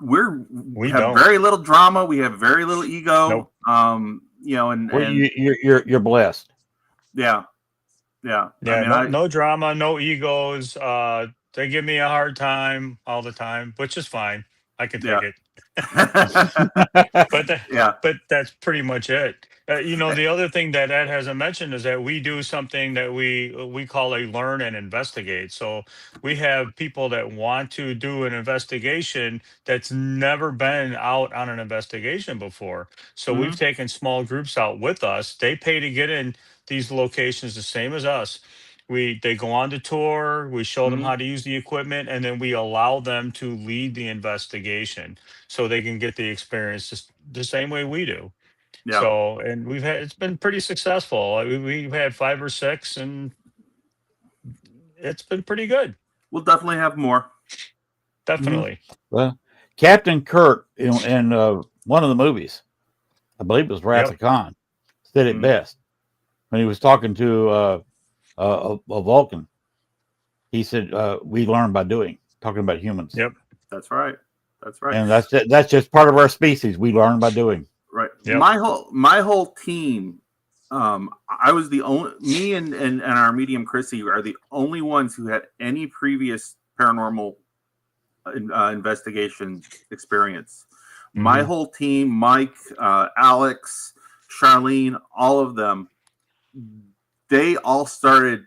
we have very little drama. We have very little ego. Nope. You're blessed. Yeah. No drama, no egos. They give me a hard time all the time, which is fine. I can take it. But that's pretty much it. The other thing that Ed hasn't mentioned is that we do something that we call a learn and investigate. So we have people that want to do an investigation that's never been out on an investigation before. So we've taken small groups out with us. They pay to get in these locations the same as us. They go on the tour, we show them Mhm. how to use the equipment, and then we allow them to lead the investigation so they can get the experience just the same way we do. Yeah. So, and it's been pretty successful. We've had 5 or 6, and it's been pretty good. We'll definitely have more. Definitely. Well, Captain Kirk in one of the movies, I believe it was Wrath Yep. of Khan, said it Mhm. best when he was talking to a Vulcan. He said, "We learn by doing." Talking about humans. Yep. That's right. That's right. And that's just part of our species. We learn by doing. Right. Yep. My whole team, I was the only, me and our medium Chrissy are the only ones who had any previous paranormal investigation experience. My Mhm. whole team, Mike, Alex, Charlene, all of them, they all started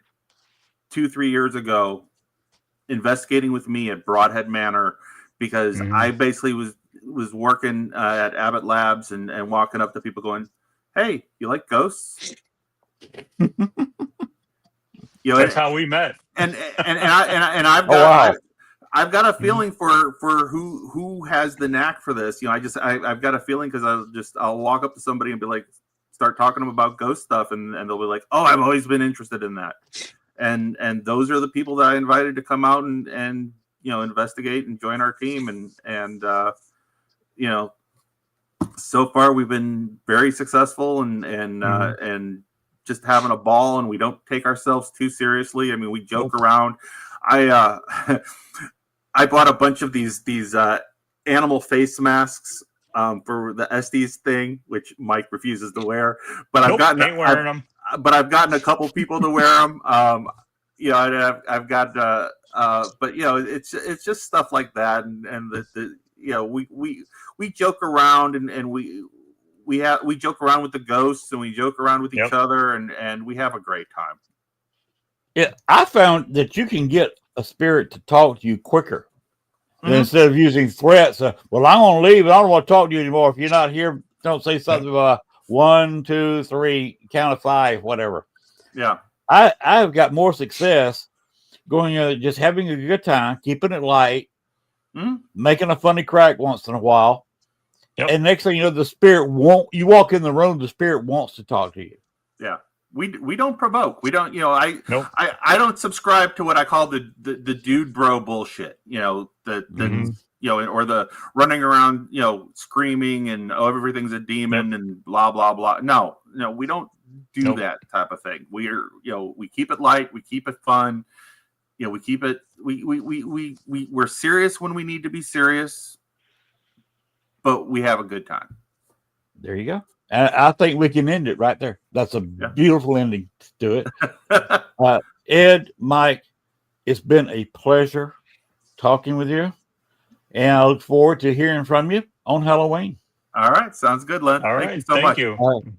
2-3 years ago investigating with me at Broadhead Manor because Mhm. I basically was working at Abbott Labs and walking up to people going, "Hey, you like ghosts?" That's how we met. And I've got Oh, wow. I've got a feeling for who has the knack for this. I've got a feeling because I'll walk up to somebody and be like, start talking to them about ghost stuff, and they'll be like, "Oh, I've always been interested in that." And those are the people that I invited to come out and investigate and join our team, and so far we've been very successful and just having a ball, and we don't take ourselves too seriously. I mean, we joke around. I I bought a bunch of these animal face masks for the Estes thing, which Mike refuses to wear, but Nope, ain't wearing them. But I've gotten a couple people to wear them. I've got, but it's just stuff like that, and we joke around and we joke around with the ghosts and we joke around with each other and we have a great time. Yeah, I found that you can get a spirit to talk to you quicker instead of using threats. Well, I'm going to leave. I don't want to talk to you anymore. If you're not here, don't say something about 1, 2, 3, count of 5, whatever. Yeah, I've got more success going just having a good time, keeping it light, making a funny crack once in a while. Yep. And next thing you know, the spirit won't. You walk in the room, the spirit wants to talk to you. Yeah. We don't provoke. We don't, I Nope. I don't subscribe to what I call the dude bro bullshit. Or the running around, screaming and everything's a demon and blah blah blah. No, we don't do that type of thing. We're we keep it light, we keep it fun. We keep it we're serious when we need to be serious, but we have a good time. There you go. And I think we can end it right there. That's a beautiful ending to it. Ed, Mike, it's been a pleasure talking with you. And I look forward to hearing from you on Halloween. All right. Sounds good, Len. All Thank right. you so much.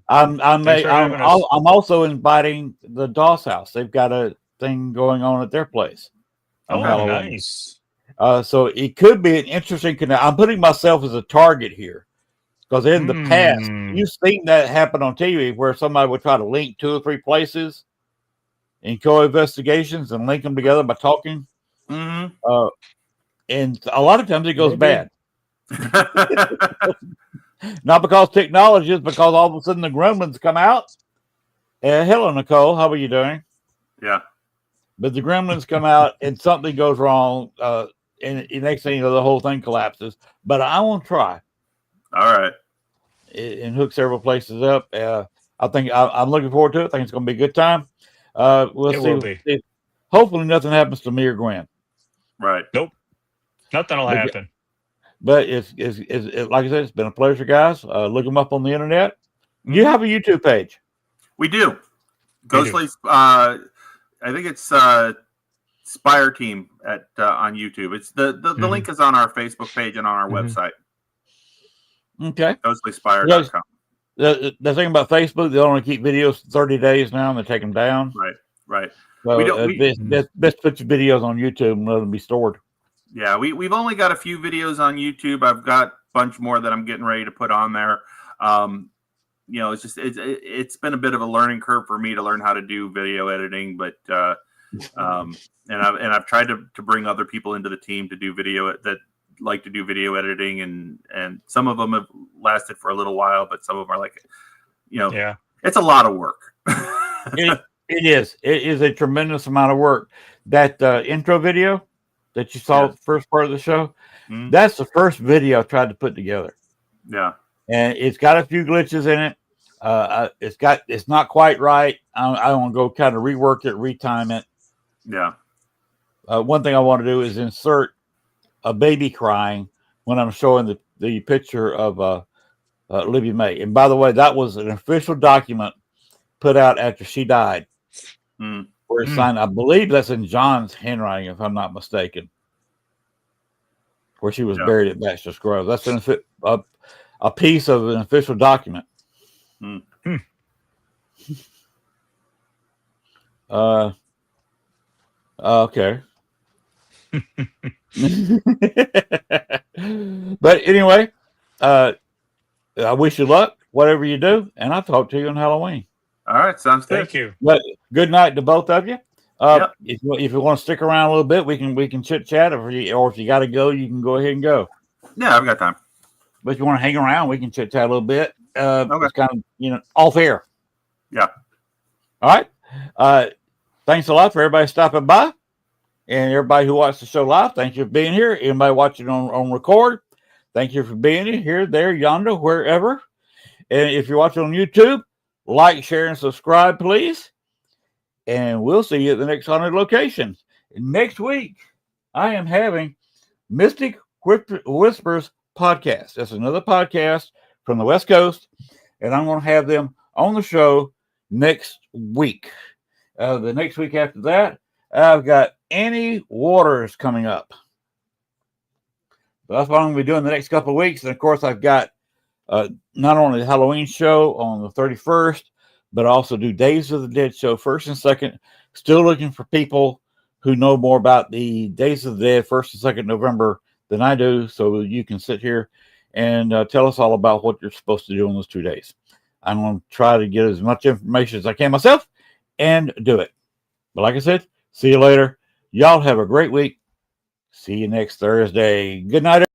I'm having us. also inviting the Doss House. They've got a thing going on at their place. Oh, Halloween. nice. So it could be an interesting I'm putting myself as a target here. Because in the past, you've seen that happen on TV where somebody would try to link 2 or 3 places in co-investigations and link them together by talking. And a lot of times it goes bad. Not because technology, it's because all of a sudden the gremlins come out. Hello, Nicole. How are you doing? Yeah. But the gremlins come out and something goes wrong. And next thing you know, the whole thing collapses. But I want to try. All right. And hook several places up. I think I'm looking forward to it. I think it's going to be a good time. We'll see. Hopefully nothing happens to me or Gwen. Right. Nope. Nothing will happen. But it's like I said, it's been a pleasure, guys. Look them up on the internet. You have a YouTube page. We do. Ghostly. I think it's Spire Team on YouTube. It's the link is on our Facebook page and on our website. Okay. GhostlySpire.com. The thing about Facebook, they only keep videos 30 days now, and they take them down. Right. So best put your videos on YouTube and let them be stored. Yeah, we've only got a few videos on YouTube. I've got a bunch more that I'm getting ready to put on there. It's just it's been a bit of a learning curve for me to learn how to do video editing, but And I've tried to bring other people into the team to do video that like to do video editing, and some of them have lasted for a little while, but some of them are like, it's a lot of work. It is. It is a tremendous amount of work. That intro video that you saw, the first part of the show, that's the first video I tried to put together. Yeah. And it's got a few glitches in it. It's not quite right. I want to go kind of rework it, retime it. Yeah. One thing I want to do is insert a baby crying when I'm showing the picture of Libby May. And by the way, that was an official document put out after she died. Where it's signed, I believe that's in John's handwriting, if I'm not mistaken. Where she was buried at Baxter's Grove. That's a piece of an official document. Okay. But anyway, I wish you luck, whatever you do, and I'll talk to you on Halloween. All right, sounds good. Thank you. But good night to both of you. If you want to stick around a little bit, we can chit chat. Or if you got to go, you can go ahead and go. Yeah, I've got time. But if you want to hang around, we can chit chat a little bit. Okay. It's kind of off air. Yeah. All right. Thanks a lot for everybody stopping by, and everybody who watched the show live. Thank you for being here. Anybody watching on record, thank you for being here, there, yonder, wherever. And if you're watching on YouTube, like, share, and subscribe, please. And we'll see you at the next haunted location. Next week, I am having Mystic Whispers podcast. That's another podcast from the West Coast, and I'm going to have them on the show next week. The next week after that, I've got Annie Waters coming up. So that's what I'm going to be doing the next couple of weeks. And of course, I've got not only the Halloween show on the 31st, but I also do Days of the Dead show 1st and 2nd. Still looking for people who know more about the Days of the Dead 1st and 2nd November than I do, so you can sit here and tell us all about what you're supposed to do on those 2 days. I'm going to try to get as much information as I can myself and do it. But like I said, see you later. Y'all have a great week. See you next Thursday. Good night.